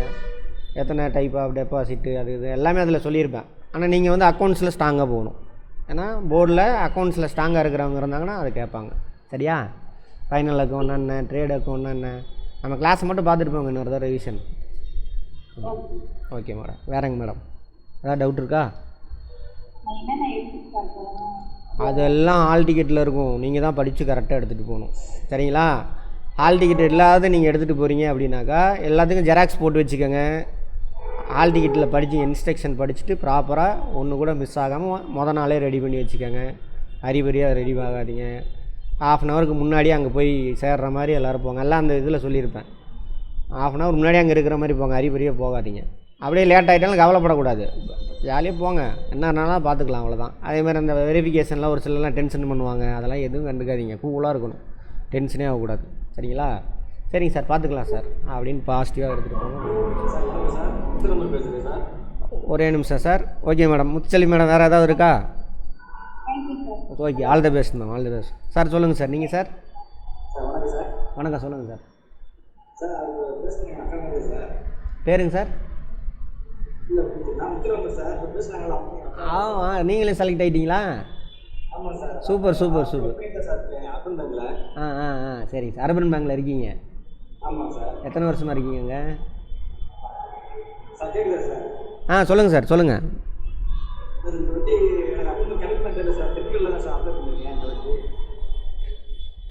Speaker 1: எத்தனை டைப் ஆஃப் டெபாசிட்டு அது இது எல்லாமே அதில் சொல்லியிருப்பேன். ஆனால் நீங்கள் வந்து அக்கௌண்ட்ஸில் ஸ்ட்ராங்காக போகணும். ஏன்னா போர்டில் அக்கௌண்ட்ஸில் ஸ்ட்ராங்காக இருக்கிறவங்க இருந்தாங்கன்னா அதை கேட்பாங்க. சரியா? ஃபைனல் அக்கௌண்ட் என்ன, ட்ரேட் அக்கௌண்ட் என்ன, நம்ம கிளாஸை மட்டும் பார்த்துட்டு போங்க, இன்னொரு தடவை ரிவிஷன். Okay madam. வேறங்க மேடம், ஏதாவது டவுட் இருக்கா? அதெல்லாம் ஹால் டிக்கெட்டில் இருக்கும். நீங்கள் தான் படித்து கரெக்டாக எடுத்துகிட்டு போகணும். சரிங்களா? ஹால் டிக்கெட் இல்லாத நீங்கள் எடுத்துகிட்டு போகிறீங்க அப்படின்னாக்கா எல்லாத்துக்கும் ஜெராக்ஸ் போட்டு வச்சுக்கோங்க. ஹால் டிக்கெட்டில் படித்து இன்ஸ்ட்ரக்ஷன் படிச்சுட்டு ப்ராப்பராக ஒன்று கூட மிஸ் ஆகாமல் நாளே ரெடி பண்ணி வச்சுக்கோங்க. அறிபறியாக ரெடி ஆகாதீங்க. ½ முன்னாடியே அங்கே போய் சேர்ற மாதிரி எல்லோரும் போங்க. எல்லாம் அந்த இதில் சொல்லியிருப்பேன். ½ முன்னாடியே அங்கே இருக்கிற மாதிரி போங்க, அறிபறியாக போகாதீங்க. அப்படியே லேட் ஆகிட்டாலும் கவலைப்படக்கூடாது, ஜாலியாக போங்க, என்னன்னாலும் பார்த்துக்கலாம், அவ்வளோதான். அதேமாதிரி அந்த வெரிஃபிகேஷன்லாம் ஒரு சிலர்லாம் டென்ஷன் பண்ணுவாங்க, அதெல்லாம் எதுவும் கண்டுக்காதீங்க, கூலாக இருக்கணும், டென்ஷனே ஆகக்கூடாது. சரிங்களா? சரிங்க சார், பார்த்துக்கலாம் சார் அப்படின்னு பாசிட்டிவாக எடுத்துகிட்டு போங்க. ஒரே நிமிஷம் sir. Okay madam. Muthuselvi madam, வேறு ஏதாவது இருக்கா? Okay, all the best ma'am, all the best sir. சொல்லுங்கள் சார். நீங்கள் சார்? வணக்கம், சொல்லுங்கள் சார். பேருங்க சார்? நீங்களே செலக்ட் ஆகிட்டீங்களா? Super super super. சரிங்க சார். அர்பன் பேங்கில் இருக்கீங்க? எத்தனை வருஷமாக இருக்கீங்க? சொல்லுங்கள் சார், சொல்லுங்கள்.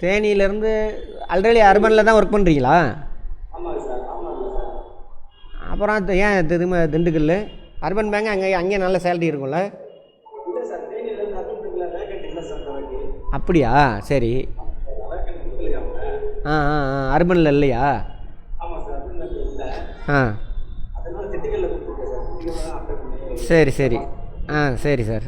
Speaker 1: தேனியிலேருந்து ஆல்ரெடி அர்பனில் தான் ஒர்க் பண்ணுறீங்களா? அப்புறம் ஏன் திரும்ப திண்டுக்கல்? அர்பன் பேங்க் அங்கேயே நல்ல சேலரி இருக்கும்ல? அப்படியா? சரி. அர்பனில் இல்லையா? சரி சரி. சரி சார்.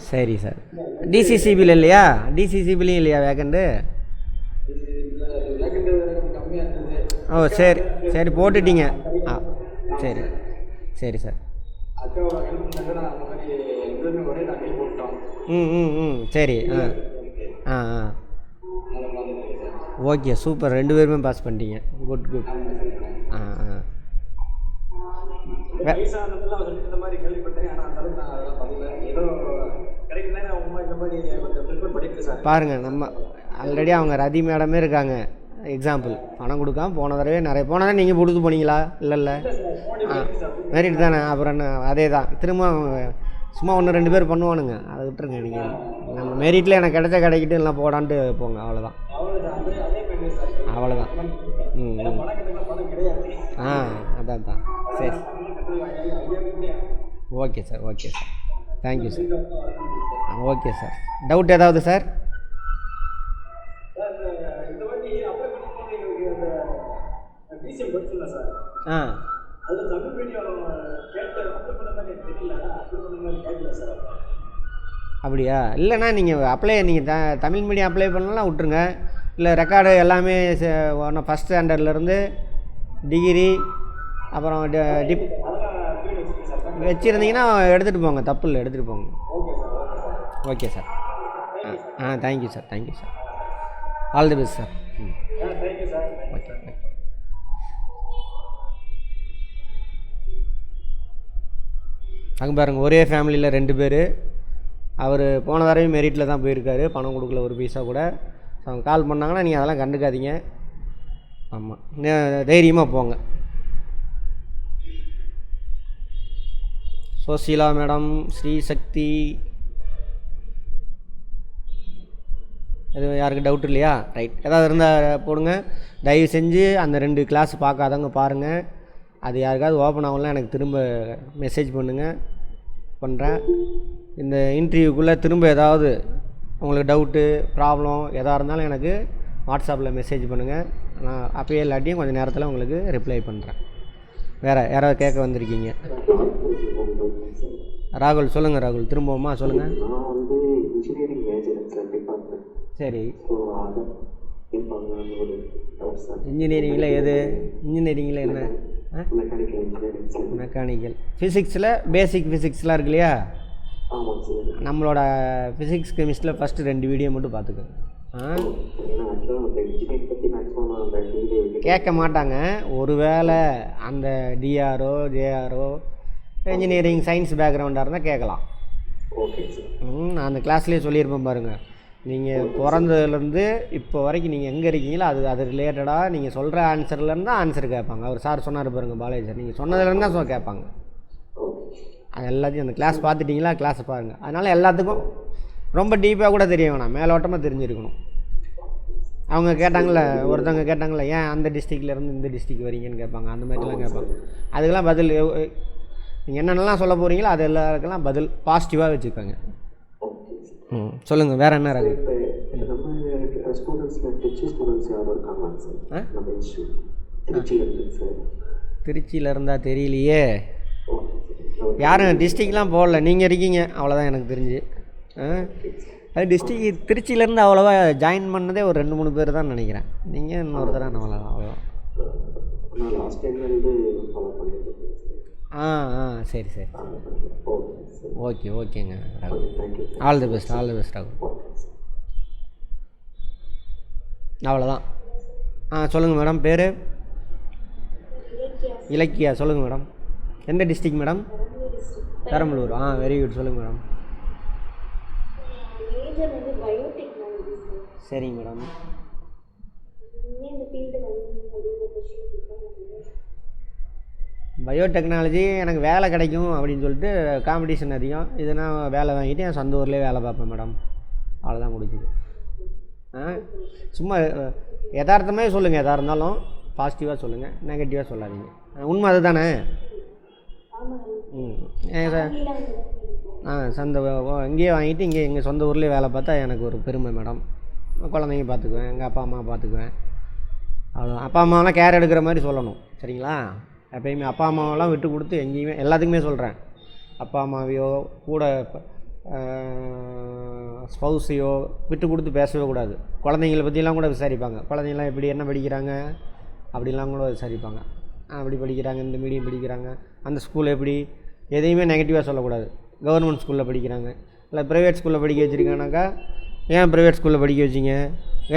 Speaker 1: சரி சார். டிசிசிபியில் இல்லையா? டிசிசிபிலையும் இல்லையா வேக்கண்டு? ஓ சரி சரி, போட்டுட்டீங்க. சரி சரி சார். சரி. Okay, super. 2 பேருமே பாஸ் பண்ணிட்டீங்க. Good good. பாருங்கள், நம்ம ஆல்ரெடி அவங்க ரதி மேடமே இருக்காங்க எக்ஸாம்பிள். பணம் கொடுக்காம போன தடவை போனதை நீங்கள் கொடுத்து போனீங்களா? இல்லைல்ல. மெரிட் தானே. அப்புறம் என்ன, அதே தான். திரும்ப சும்மா 1-2 பேர் பண்ணுவானுங்க, அதை விட்டுருங்க. நீங்கள் நம்ம மெரிட்டில் எனக்கு கிடைக்கிட்டு இல்லை போடான்ட்டு போங்க, அவ்வளோதான். அவ்வளோதான். ம் ம். ஆ அதான் அதான். சரி. Okay sir, okay sir. Thank you sir. Okay sir. Doubt ஏதாவது சார்? ஆ அப்படியா? இல்லைண்ணா நீங்கள் தமிழ் மீடியம் அப்ளை பண்ணலாம் விட்ருங்க. இல்லை ரெக்கார்டு எல்லாமே ஒன்று ஃபஸ்ட் ஸ்டாண்டர்ட்லேருந்து டிகிரி அப்புறம் டிப் வச்சுருந்தீங்கன்னா எடுத்துகிட்டு போங்க, தப்பு இல்லை, எடுத்துகிட்டு போங்க. Okay sir. Thank you sir, thank you sir. All the best sir. Okay okay. அங்கே பாருங்கள், ஒரே ஃபேமிலியில் 2 பேர். அவர் போன தடவை மெரிட்டில் தான் போயிருக்காரு, பணம் கொடுக்கல ஒரு பைசா கூட. அவங்க கால் பண்ணாங்கன்னா நீங்கள் அதெல்லாம் கண்டுக்காதீங்க. ஆமாம், தைரியமாக போங்க. சோசிலா மேடம், ஸ்ரீசக்தி, எதுவும் யாருக்கு டவுட் இல்லையா? ரைட். ஏதாவது இருந்தால் போடுங்க. தயவு செஞ்சு அந்த 2 கிளாஸ் பார்க்காதவங்க பாருங்கள். அது யாருக்காவது ஓப்பன் ஆகலாம் எனக்கு திரும்ப மெசேஜ் பண்ணுறேன். இந்த இன்டர்வியூக்குள்ளே திரும்ப ஏதாவது உங்களுக்கு டவுட்டு ப்ராப்ளம் எதாக இருந்தாலும் எனக்கு வாட்ஸ்அப்பில் மெசேஜ் பண்ணுங்கள். நான் அப்போயே இல்லாட்டியும் கொஞ்சம் நேரத்தில் உங்களுக்கு ரிப்ளை பண்ணுறேன். வேறு யாராவது கேட்க வந்திருக்கீங்க? ராகுல், சொல்லுங்கள் ராகுல். திரும்பவுமா சொல்லுங்கள்.
Speaker 6: நான் வந்து இன்ஜினியரிங் மேஜர் சார், டிபார்ட்மெண்ட்.
Speaker 1: சரி.
Speaker 6: ஸோ அதை ஒரு டவுட் சார்.
Speaker 1: இன்ஜினியரிங்கில் எது? இன்ஜினியரிங்கில் என்ன?
Speaker 6: Mechanical engineering sir.
Speaker 1: மெக்கானிக்கல். ஃபிசிக்ஸில் பேசிக் ஃபிசிக்ஸ்லாம் இருக்கு இல்லையா?
Speaker 6: ஆமாம் சார்.
Speaker 1: நம்மளோட ஃபிசிக்ஸ் கெமிஸ்ட்ரியில் ஃபஸ்ட்டு 2 வீடியோ மட்டும் பார்த்துக்கோங்க.
Speaker 6: இன்ஜினியரிங் பற்றி மேக்ஸிமம் அந்த வீடியோ
Speaker 1: கேட்க மாட்டாங்க. ஒருவேளை அந்த டிஆர்ஓ ஜேஆர்ஓ இன்ஜினியரிங் சயின்ஸ் பேக்ரவுண்டாக இருந்தால் கேட்கலாம்.
Speaker 6: Okay sir.
Speaker 1: நான் அந்த கிளாஸ்லேயே சொல்லியிருப்பேன் பாருங்கள். நீங்கள் பிறந்ததுலேருந்து இப்போ வரைக்கும் நீங்கள் எங்கே இருக்கீங்களோ அது ரிலேட்டடாக நீங்கள் சொல்கிற ஆன்சர்லேருந்து தான் ஆன்சர் கேட்பாங்க. அவர் சார் சொன்னார் பாருங்கள், பாலாஜி சார், நீங்கள் சொன்னதுலேருந்து தான் கேட்பாங்க. அது எல்லாத்தையும் அந்த கிளாஸ் பார்த்துட்டிங்களா? கிளாஸை பாருங்கள். அதனால் எல்லாத்துக்கும் ரொம்ப டீப்பாக கூட தெரிய வேணாம், மேலோட்டமாக தெரிஞ்சிருக்கணும். அவங்க கேட்டாங்கள, ஒருத்தவங்க கேட்டாங்கள, ஏன் அந்த டிஸ்ட்ரிக்ட்லேருந்து இந்த டிஸ்ட்ரிக் வரீங்கன்னு கேட்பாங்க. அந்த மாதிரிலாம் கேட்பாங்க. அதுக்கெல்லாம் பதில் நீங்கள் என்னென்னலாம் சொல்ல போகிறீங்களோ அது எல்லாருக்கெல்லாம் பதில் பாசிட்டிவாக வச்சுக்கோங்க. சொல்லுங்கள், வேறு என்ன ரகு?
Speaker 6: நம்ம ஸ்டூடெண்ட்ஸில் திருச்சி ஸ்டூடெண்ட்ஸ் யாரும் இருக்காங்களா சார்? நம்ம இன்ஸ்டியூட் திருச்சியில் இருக்குது சார்.
Speaker 1: திருச்சியில் இருந்தால் தெரியலையே, யாரும் டிஸ்ட்ரிக்ட்லாம் போடல. நீங்கள் இருக்கீங்க, அவ்வளோதான் எனக்கு தெரிஞ்சு. அது டிஸ்ட்ரிக் திருச்சியிலேருந்து அவ்வளோவா ஜாயின் பண்ணதே ஒரு 2-3 பேர் தான் நினைக்கிறேன். நீங்கள் இன்னொருத்தர அவ்வளோதான்.
Speaker 6: லாஸ்ட் டைம் வந்து ஃபாலோ பண்ணிட்டு
Speaker 1: சரி சரி. ஓகே ஓகேங்க ராகுல். All the best, all the best ராகுல். அவ்வளோதான். சொல்லுங்கள் மேடம். பேர்? இலக்கியா. சொல்லுங்கள் மேடம். எந்த district madam? Perambalur. Very good. சொல்லுங்கள் மேடம். சரிங்க மேடம். பயோடெக்னாலஜி எனக்கு வேலை கிடைக்கும் அப்படின்னு சொல்லிட்டு காம்படிஷன் அதிகம். இதுனா வேலை வாங்கிட்டு என் சொந்த ஊர்லேயே வேலை பார்ப்பேன் மேடம். அவ்வளோதான் முடிஞ்சுது. சும்மா யதார்த்தமே சொல்லுங்கள். எதாக இருந்தாலும் பாசிட்டிவாக சொல்லுங்கள், நெகட்டிவாக சொல்லாதீங்க. உண்மை அது தானே? இங்கேயே வாங்கிட்டு இங்கே எங்கள் சொந்த ஊர்லேயே வேலை பார்த்தா எனக்கு ஒரு பெருமை மேடம். குழந்தைங்க பார்த்துக்குவேன், எங்கள் அப்பா அம்மா பார்த்துக்குவேன். அவ்வளோ. அப்பா அம்மாவெலாம் கேர் எடுக்கிற மாதிரி சொல்லணும், சரிங்களா? எப்பயுமே அப்பா அம்மாவெல்லாம் விட்டு கொடுத்து எங்கேயுமே எல்லாத்துக்குமே சொல்கிறேன். அப்பா அம்மாவையோ கூட ஸ்பௌஸையோ விட்டு கொடுத்து பேசவே கூடாது. குழந்தைங்கள பற்றிலாம் கூட விசாரிப்பாங்க. குழந்தைங்களாம் எப்படி, என்ன படிக்கிறாங்க அப்படிலாம் கூட விசாரிப்பாங்க. அப்படி படிக்கிறாங்க, இந்த மீடியம் படிக்கிறாங்க, அந்த ஸ்கூல் எப்படி, எதையுமே நெகட்டிவாக சொல்லக்கூடாது. கவர்மெண்ட் ஸ்கூலில் படிக்கிறாங்க, இல்லை ப்ரைவேட் ஸ்கூலில் படிக்க வச்சுருக்கானாக்கா, ஏன் ப்ரைவேட் ஸ்கூலில் படிக்க வச்சிங்க,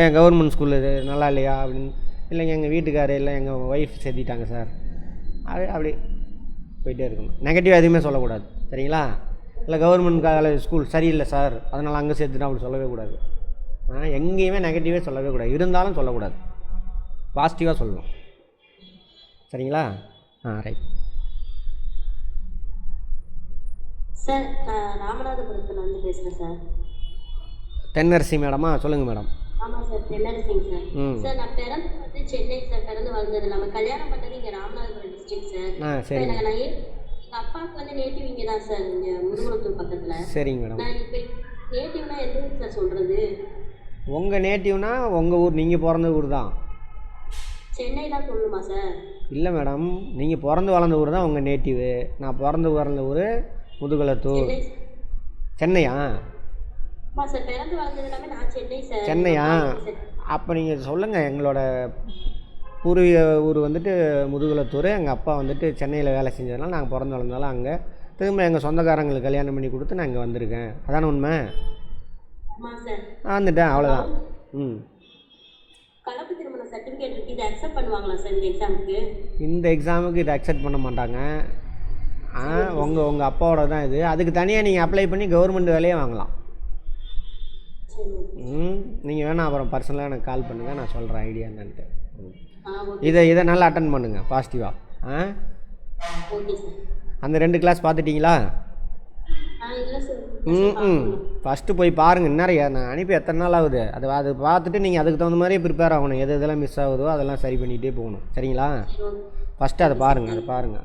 Speaker 1: ஏன் கவர்மெண்ட் ஸ்கூலில் நல்லா இல்லையா அப்படின்னு. இல்லைங்க எங்கள் வீட்டுக்காரே இல்லை, எங்கள் ஒய்ஃப் சேர்த்திட்டாங்க சார், அப்படி போயிட்டே இருக்கணும். நெகட்டிவாக எதுவுமே சொல்லக்கூடாது, சரிங்களா? இல்லை கவர்மெண்ட் காலேஜ் ஸ்கூல் சரியில்லை சார், அதனால் அங்கே சேர்த்துட்டா அப்படி சொல்லவே கூடாது. எங்கேயுமே நெகட்டிவே சொல்லவே கூடாது. இருந்தாலும் சொல்லக்கூடாது, பாசிட்டிவாக சொல்லணும், சரிங்களா? Right
Speaker 7: sir. ராமநாதபுரத்துலேருந்து பேசுகிறேன் சார்.
Speaker 1: தென்னரசி மேடமா? சொல்லுங்கள் மேடம்.
Speaker 7: ஆமா சார், தென்னரசிங்க சார்.
Speaker 1: ம்
Speaker 7: சார் நான் பிறந்து வந்து சென்னை சார், பிறந்து வளர்ந்தது இல்லாமல் கல்யாணம் பண்ணது இங்கே ராமநாதபுரம் டிஸ்ட்ரிக்ட் சார்.
Speaker 1: சரி
Speaker 7: இப்போ நான் எங்கள் அப்பாவுக்கு வந்து நேட்டிவ் இங்கே தான் சார், இங்கே முதுகுளத்தூர் பக்கத்தில்.
Speaker 1: சரிங்க மேடம்.
Speaker 7: நான் இப்போ நேட்டிவ்னா எந்த ஊர் சார் சொல்கிறது?
Speaker 1: உங்கள் நேட்டிவ்னா உங்கள் ஊர், நீங்கள் பிறந்த ஊர் தான்.
Speaker 7: சென்னை தான் சொல்லணுமா சார்?
Speaker 1: இல்லை மேடம், நீங்கள் பிறந்து வளர்ந்த ஊர் தான் உங்கள் நேட்டிவு. நான் பிறந்து வளர்ந்த ஊர் முதுகுளத்தூர். சென்னையா?
Speaker 7: ஆமாம் சார், பிறந்து வளர்ந்தது எல்லாமே நான் சென்னை சார்.
Speaker 1: சென்னையா? அப்போ நீங்கள் சொல்லுங்கள், எங்களோட பூர்வீக ஊர் வந்துட்டு முதுகுளத்தூர். எங்கள் அப்பா வந்துட்டு சென்னையில் வேலை செஞ்சதுனால நாங்கள் பிறந்து வளர்ந்தாலும் அங்கே, திரும்ப எங்கள் சொந்தக்காரங்களுக்கு கல்யாணம் பண்ணி கொடுத்து நான் இங்கே வந்திருக்கேன். அதான உண்மை?
Speaker 7: ஆமாம் சார்.
Speaker 1: வந்துட்டேன், அவ்வளோதான்.
Speaker 7: கலப்பு திருமண சர்டிஃபிகேட் இருக்குது, இதை அக்செப்ட் பண்ணுவாங்களா சார் இந்த எக்ஸாமுக்கு?
Speaker 1: இந்த எக்ஸாமுக்கு இதை அக்செப்ட் பண்ண மாட்டாங்க. உங்கள் அப்பாவோட தான் இது. அதுக்கு தனியாக நீங்கள் அப்ளை பண்ணி கவர்மெண்ட் வேலையே வாங்கலாம். நீங்கள் வேணால் அப்புறம் பர்சனலாக எனக்கு கால் பண்ணுங்கள், நான் சொல்கிறேன் ஐடியா என்னன்ட்டு. இதை நல்லா அட்டன் பண்ணுங்கள் பாசிட்டிவாக.
Speaker 7: Okay sir.
Speaker 1: அந்த 2 கிளாஸ் பார்த்துட்டிங்களா?
Speaker 7: இல்லை சார்.
Speaker 1: ஃபஸ்ட்டு போய் பாருங்கள். நிறைய நான் அனுப்பி எத்தனை நாள் ஆகுது, அது பார்த்துட்டு நீங்கள் அதுக்கு தகுந்த மாதிரி ப்ரிப்பேர் ஆகணும். எது எதெல்லாம் மிஸ் ஆகுதோ அதெல்லாம் சரி பண்ணிகிட்டே போகணும். சரிங்களா? ஃபஸ்ட்டு அதை பாருங்கள்.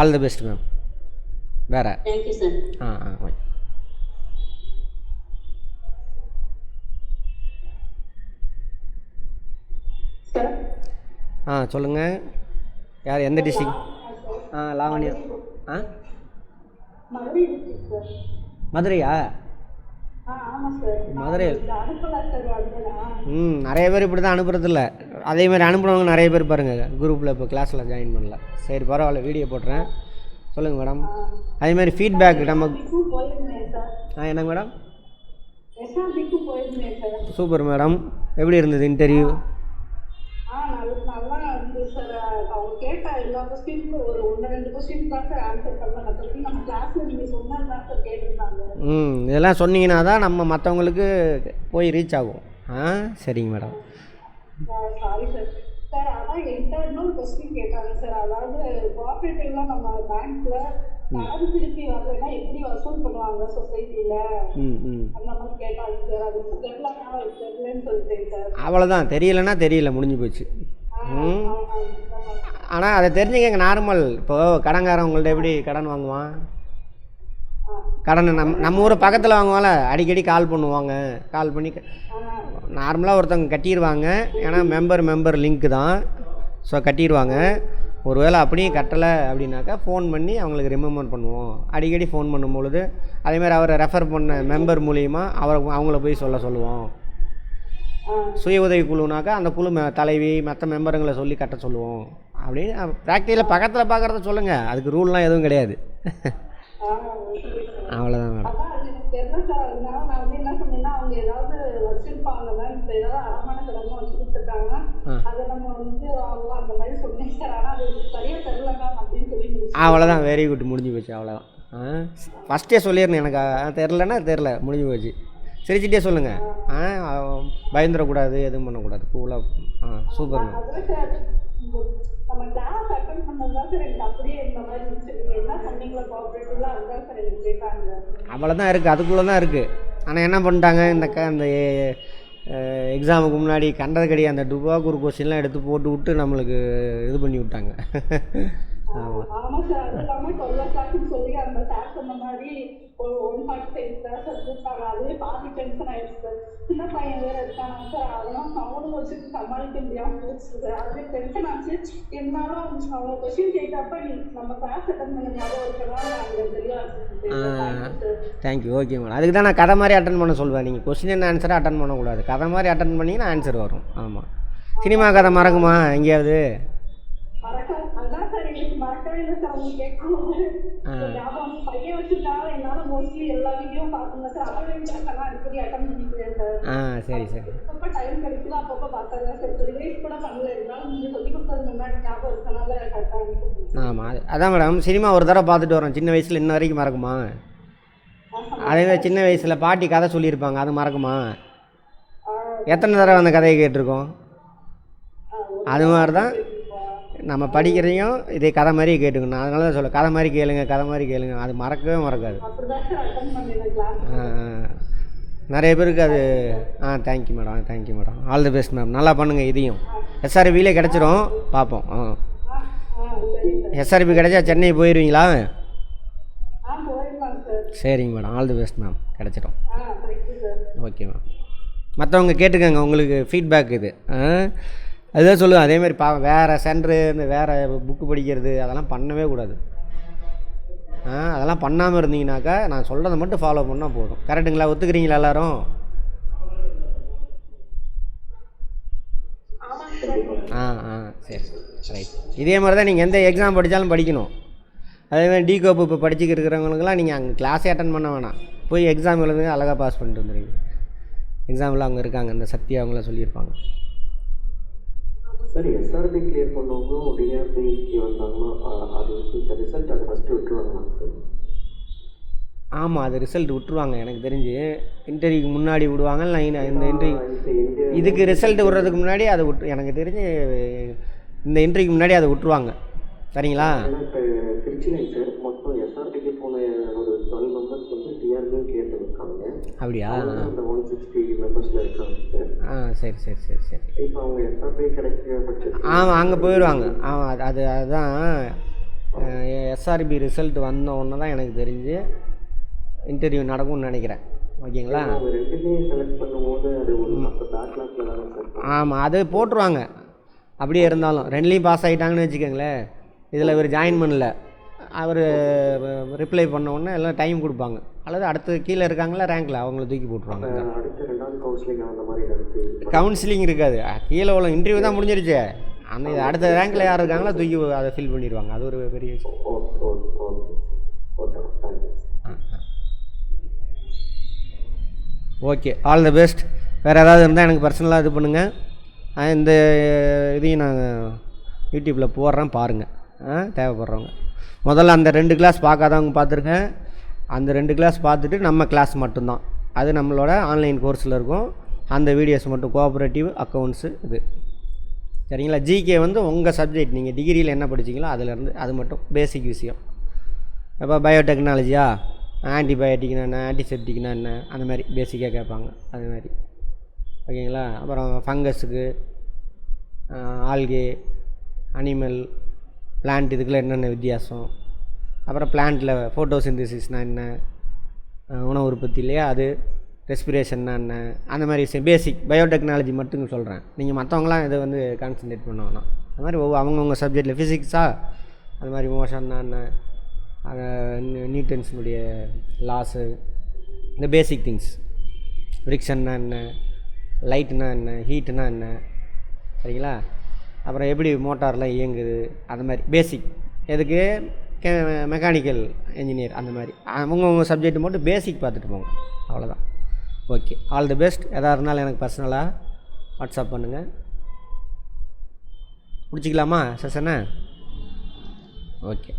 Speaker 1: All the best ma'am. வேறு?
Speaker 7: Thank you sir.
Speaker 1: ஓகே. சொல்லுங்கள். யார், எந்த டிஸ்ட்ரிக்ட்? லாவண்யா. மதுரையா? மதுரை. நிறைய பேர் இப்படி தான் அனுப்புறதில்ல. அதேமாதிரி அனுப்புனவங்க நிறைய பேர் பாருங்கள் குரூப்பில் இப்போ கிளாஸில் ஜாயின் பண்ணல. சரி பரவாயில்ல, வீடியோ போட்டுறேன். சொல்லுங்கள் மேடம். அதேமாதிரி ஃபீட்பேக் நம்ம என்ன மேடம்? Super madam. எப்படி இருந்தது இன்டர்வியூ?
Speaker 8: நல்லா இருந்தது சார். அவங்க கேட்ட எல்லா கொஸ்டினுக்கும் ஒரு 1-2 கொஸ்டின் தான் சார் ஆன்சர் பண்ணாங்க. மற்றபடி நம்ம கிளாஸில் நீங்கள் சொன்னது தான் சார் கேட்டிருந்தாங்க.
Speaker 1: இதெல்லாம் சொன்னீங்கன்னா தான் நம்ம மற்றவங்களுக்கு போய் ரீச் ஆகும். சரிங்க மேடம்.
Speaker 8: Sorry sir. சார் அதான் இன்டர்னல் கொஸ்டின் கேட்டாங்க சார். அதாவது கோஆப்ரேட்டிவ்லாம் நம்ம பேங்க்ல கடன் திருப்பி வரலைன்னா எப்படி வசூல் பண்ணுவாங்க சொசைட்டியில், அந்த மாதிரி கேட்டாங்க சார். அது தெரியலன்னு சொல்லிட்டேன் சார்.
Speaker 1: அவ்வளோதான். தெரியலைன்னா தெரியல, முடிஞ்சு போச்சு. ஆனால் அதை தெரிஞ்சுக்கங்க. நார்மல். இப்போது கடன்காரன் உங்கள்ட்ட எப்படி கடன் வாங்குவான்? கடனை நம்ம ஊரை பக்கத்தில் வாங்குவாங்கள, அடிக்கடி கால் பண்ணுவாங்க. கால் பண்ணி நார்மலாக ஒருத்தவங்க கட்டிடுவாங்க. ஏன்னா மெம்பர் லிங்க்கு தான். ஸோ கட்டிடுவாங்க. ஒருவேளை அப்படியும் கட்டலை அப்படின்னாக்கா ஃபோன் பண்ணி அவங்களுக்கு ரிமெம்பர் பண்ணுவோம். அடிக்கடி ஃபோன் பண்ணும்பொழுது அதேமாதிரி அவரை ரெஃபர் பண்ண மெம்பர் மூலிமா அவங்கள போய் சொல்லுவோம். சுய உதவி குழுனாக்கா அந்த குழு தலைவி மற்ற மெம்பருங்களை சொல்லி கட்ட சொல்லுவோம். அப்படின்னு ப்ராக்டிக்கலில் பக்கத்தில் பார்க்குறத சொல்லுங்கள். அதுக்கு ரூல்லாம் எதுவும் கிடையாது. அவ்வளோதான் மேடம்.
Speaker 8: தெரியல சார். அதனால நான் வந்து என்ன சொன்னேன்னா, அவங்க ஏதாவது வச்சிருப்பாங்க மேம். இப்போ ஏதாவது அடமான கடமை வச்சு கொடுத்துருக்காங்க, அதை நம்ம வந்து வாங்கலாம் அந்த மாதிரி சொன்னேன் சார். ஆனால் அது சரியாக தெரியல மேம் அப்படின்னு சொல்லி முடிச்சு.
Speaker 1: அவ்வளோதான். வெரி குட், முடிஞ்சு போச்சு. அவ்வளோதான். ஃபஸ்ட்டே சொல்லிடுறேன். எனக்கு தெரிலன்னா தெரில, முடிஞ்சு போச்சு. சிரிச்சிட்டே சொல்லுங்கள். பயந்துடக்கூடாது, எதுவும் பண்ணக்கூடாது. கூலாக. Super ma'am.
Speaker 8: நம்ம கிளாஸ் அட்டெண்ட் பண்ணது தான் சார் எனக்கு அப்படியே இந்த மாதிரி இருந்துச்சு. நீங்கள் என்ன சொன்னீங்களா கோஆப்ரேட்டிவ்லாம், அதுதான் சார் எனக்கு கேட்டாங்க.
Speaker 1: அவ்வளோதான் இருக்குது, அதுக்குள்ளே தான் இருக்குது. ஆனால் என்ன பண்ணிட்டாங்க, இந்த எக்ஸாமுக்கு முன்னாடி கண்டது கிடையாது. அந்த டுபாக்கூர் கொஸ்டின்லாம் எடுத்து போட்டு விட்டு நம்மளுக்கு இது பண்ணி விட்டாங்க.
Speaker 8: ஆமாம் சார். அது இல்லாமல் 12 o'clock சொல்லி அந்த சார் சொன்ன மாதிரி ஒரு 1:45 தான் சார் கூப்பிட்டாங்க. அதுவே பாதி டென்ஷன் ஆயிடுச்சு சார். சின்ன பையன் வேறு இருக்கானா சார், அதெல்லாம் அவனும் வச்சுட்டு சமாளிக்க முடியாமல் போச்சு சார். அதுவே டென்ஷன் ஆச்சு. இருந்தாலும் அவங்க கொஸ்டின் கேட்டப்ப நம்ம கிளாஸ் அட்டன் பண்ண ஞாபகம் இருக்கிறதால நாங்கள் தெளிவாக.
Speaker 1: தேங்க்யூ. Okay madam. அதுக்கு தான் நான் கதை மாதிரி அட்டன் பண்ண சொல்வேன். நீங்கள் கொஸ்டின் என்ன ஆன்சராக அட்டன் பண்ணக்கூடாது. கதை மாதிரி அட்டன் பண்ணிங்கன்னா ஆன்சர் வரும். ஆமாம். சினிமா கதை மறக்குமா எங்கேயாவது?
Speaker 8: அதான் சார் எங்களுக்கு மறக்கவே இல்லை சார். அவங்க கேட்கும்போது ஞாபகம் பையன் வச்சுருக்காங்க. என்னால் மோஸ்ட்லி எல்லா வீடியோவும் பார்த்துங்க சார். அவன் அடிக்கடி அட்டன் பண்ணிக்கிறேன் சார்.
Speaker 1: சரி சரி.
Speaker 8: அப்பப்போ டைம் கிடைக்குது, அப்பப்போ பார்த்தா சார். ரிவைஸ் கூட பண்ணல. இருந்தாலும் நீங்கள் சொல்லி கொடுத்தது முன்னாடி ஞாபகம் இருக்கனால கரெக்டாக.
Speaker 1: ஆமாம். அதான் மேடம், சினிமா ஒரு தடவை பார்த்துட்டு வரோம். சின்ன வயசில் இன்ன வரைக்கும் மறக்குமா? அதே சின்ன வயசில் பாட்டி கதை சொல்லியிருப்பாங்க, அது மறக்குமா? எத்தனை தடவை அந்த கதையை கேட்டிருக்கோம்? அது மாதிரி தான் நம்ம படிக்கிறதையும் இதே கதை மாதிரி கேட்டுக்கணும். அதனால தான் சொல்ல கதை மாதிரி கேளுங்க, அது மறக்கவே மறக்காது.
Speaker 8: அப்படிதான் சார் அட்டன் பண்ணிடுறேன் கிளாஸ்.
Speaker 1: நிறைய பேருக்கு அது thank you madam. All the best ma'am. நல்லா பண்ணுங்கள். இதையும் எஸ்ஆர்பியிலே கிடச்சிரும், பார்ப்போம்.
Speaker 8: சரி சார்.
Speaker 1: எஸ்ஆர்பி கிடச்சா சென்னை போயிடுவீங்களா?
Speaker 8: போயிடலாம் சார்.
Speaker 1: சரிங்க madam. All the best ma'am. கிடச்சிடும்.
Speaker 8: Thank you sir.
Speaker 1: Okay ma'am. மற்றவங்க கேட்டுக்கோங்க, உங்களுக்கு ஃபீட்பேக் இது. அதுதான் சொல்லுவேன். அதேமாதிரி வேறு சென்ட்ரு இந்த வேறு புக்கு படிக்கிறது அதெல்லாம் பண்ணவே கூடாது. அதெல்லாம் பண்ணாமல் இருந்தீங்கனாக்கா நான் சொல்கிறத மட்டும் ஃபாலோ பண்ணால் போதும். கரெக்டுங்களா? ஒத்துக்கிறீங்களா எல்லோரும்? சரி ரைட். இதே மாதிரி தான் நீங்கள் எந்த எக்ஸாம் படித்தாலும் படிக்கணும். அதேமாதிரி டிகோப்பு இப்போ படிச்சுக்கிட்டு இருக்கிறவங்களுக்குலாம் நீங்கள் அங்கே கிளாஸே அட்டன் பண்ண வேணாம், போய் எக்ஸாம் எழுதுங்க, அழகாக பாஸ் பண்ணிட்டு வந்துடுவீங்க. எக்ஸாமில் அவங்க இருக்காங்க, இந்த சத்யா அவங்களாம் சொல்லியிருப்பாங்க.
Speaker 6: சரி, எஸ்ஆர்பி கிளியர் பண்ணவங்களும் டிஆர்பிக்கு வந்தாங்கன்னா அது ரிசல்ட் அதை ஃபஸ்ட்டு விட்டுருவாங்களா சார்?
Speaker 1: ஆமாம், அது ரிசல்ட் விட்டுருவாங்க. எனக்கு தெரிஞ்சு இன்டர்வியூக்கு முன்னாடி விடுவாங்க. இல்லை இந்த இன்டர்வியூ இதுக்கு ரிசல்ட் விடுறதுக்கு முன்னாடி அதை எனக்கு தெரிஞ்சு இந்த இன்டர்வியூக்கு முன்னாடி அதை விட்டுருவாங்க. சரிங்களா?
Speaker 6: இப்போ திருச்சியில் சார் மொத்தம் எஸ்ஆர்பிக்கு போன ஒரு 12 மெம்பர்ஸ் வந்து டிஆர்பியும் கிளியர் பண்ணியிருக்காங்க.
Speaker 1: அப்படியா?
Speaker 6: அந்த 160 மெம்பர்ஸில் இருக்காங்க சார்.
Speaker 1: சரி.
Speaker 6: இப்போ அவங்க எஸ்ஆர்பி கிடைக்கிற பட்சத்தில்
Speaker 1: ஆமாம், அங்கே போயிடுவாங்க. ஆமாம், அதுதான் எஸ்ஆர்பி ரிசல்ட் வந்த உடனே தான் எனக்கு தெரிஞ்சு இன்டர்வியூ நடக்கும்னு நினைக்கிறேன். ஓகேங்களா?
Speaker 6: அவங்க ரெண்டுமே செலக்ட் பண்ணும்போது அது ஒரு பேக்லாக்ல தானே சார்?
Speaker 1: ஆமாம், அது போட்டுருவாங்க. அப்படியே இருந்தாலும் ரெண்டுலேயும் பாஸ் ஆகிட்டாங்கன்னு வச்சுக்கோங்களேன். இதில் இவர் ஜாயின் பண்ணல, அவர் ரிப்ளை பண்ண உடனே எல்லாம் டைம் கொடுப்பாங்க. அல்லது அடுத்து கீழே இருக்காங்களா ரேங்கில் அவங்கள தூக்கி போட்டுருவாங்க.
Speaker 6: அடுத்து ரெண்டாவது கவுன்சிலிங் அந்த மாதிரி
Speaker 1: கவுன்சிலிங் இருக்காது, கீழே உள்ள இன்டர்வியூ தான் முடிஞ்சிருச்சு. அந்த அடுத்த ரேங்கில் யார் இருக்காங்களோ தூக்கி அதை ஃபில் பண்ணிடுவாங்க. அது ஒரு பெரிய விஷயம். Okay, all the best. வேறு ஏதாவது இருந்தால் எனக்கு பர்சனலாக இது பண்ணுங்கள். இந்த இதையும் நான் யூடியூப்பில் போடுறேன், பாருங்கள். தேவைப்படுறவங்க முதல்ல அந்த 2 கிளாஸ் பார்க்காதவங்க பார்த்துருக்கேன். அந்த 2 கிளாஸ் பார்த்துட்டு நம்ம கிளாஸ் மட்டும்தான், அது நம்மளோட ஆன்லைன் கோர்ஸில் இருக்கும். அந்த வீடியோஸ் மட்டும் கோஆப்ரேட்டிவ் அக்கௌண்ட்ஸு இது. சரிங்களா? ஜிகே வந்து உங்கள் சப்ஜெக்ட், நீங்கள் டிகிரியில் என்ன படிச்சிங்களோ அதிலேருந்து அது மட்டும் பேசிக் விஷயம். இப்போ பயோடெக்னாலஜியா, ஆன்டிபயோட்டிக்னா என்ன, ஆன்டிசெப்டிக்னா என்ன, அந்த மாதிரி பேசிக்காக கேட்பாங்க. அது மாதிரி ஓகேங்களா? அப்புறம் ஃபங்கஸுக்கு, ஆல்கே, அனிமல், பிளான்ட் இதுக்குள்ள என்னென்ன வித்தியாசம், அப்புறம் பிளான்ட்டில் ஃபோட்டோசிந்தசிஸ்னால் என்ன, உணவு உற்பத்தி இல்லையா அது, ரெஸ்பிரேஷன்னா என்ன, அந்த மாதிரி விஷயம் பேசிக் பயோடெக்னாலஜி மட்டும் சொல்கிறேன். நீங்கள் மற்றவங்களாம் இதை வந்து கான்சன்ட்ரேட் பண்ணுவாங்கன்னா அது மாதிரி அவங்கவுங்க சப்ஜெக்டில் ஃபிசிக்ஸா அது மாதிரி மோஷன்னா என்ன, நியூட்டன்ஸினுடைய லாஸு, இந்த பேசிக் திங்ஸ், ஃப்ரிக்ஷன்னா என்ன, லைட்னா என்ன, ஹீட்டுனா என்ன, சரிங்களா? அப்புறம் எப்படி மோட்டார்லாம் இயங்குது, அந்த மாதிரி பேசிக். எதுக்கு மெக்கானிக்கல் இன்ஜினியர் அந்த மாதிரி அவங்கவுங்க சப்ஜெக்ட் மட்டும் பேசிக் பார்த்துட்டு போங்க, அவ்வளோதான். Okay, all the best. எதாக இருந்தாலும் எனக்கு பர்சனலாக வாட்ஸ்அப் பண்ணுங்கள். முடிச்சிக்கலாமா செஷனை? ஓகே.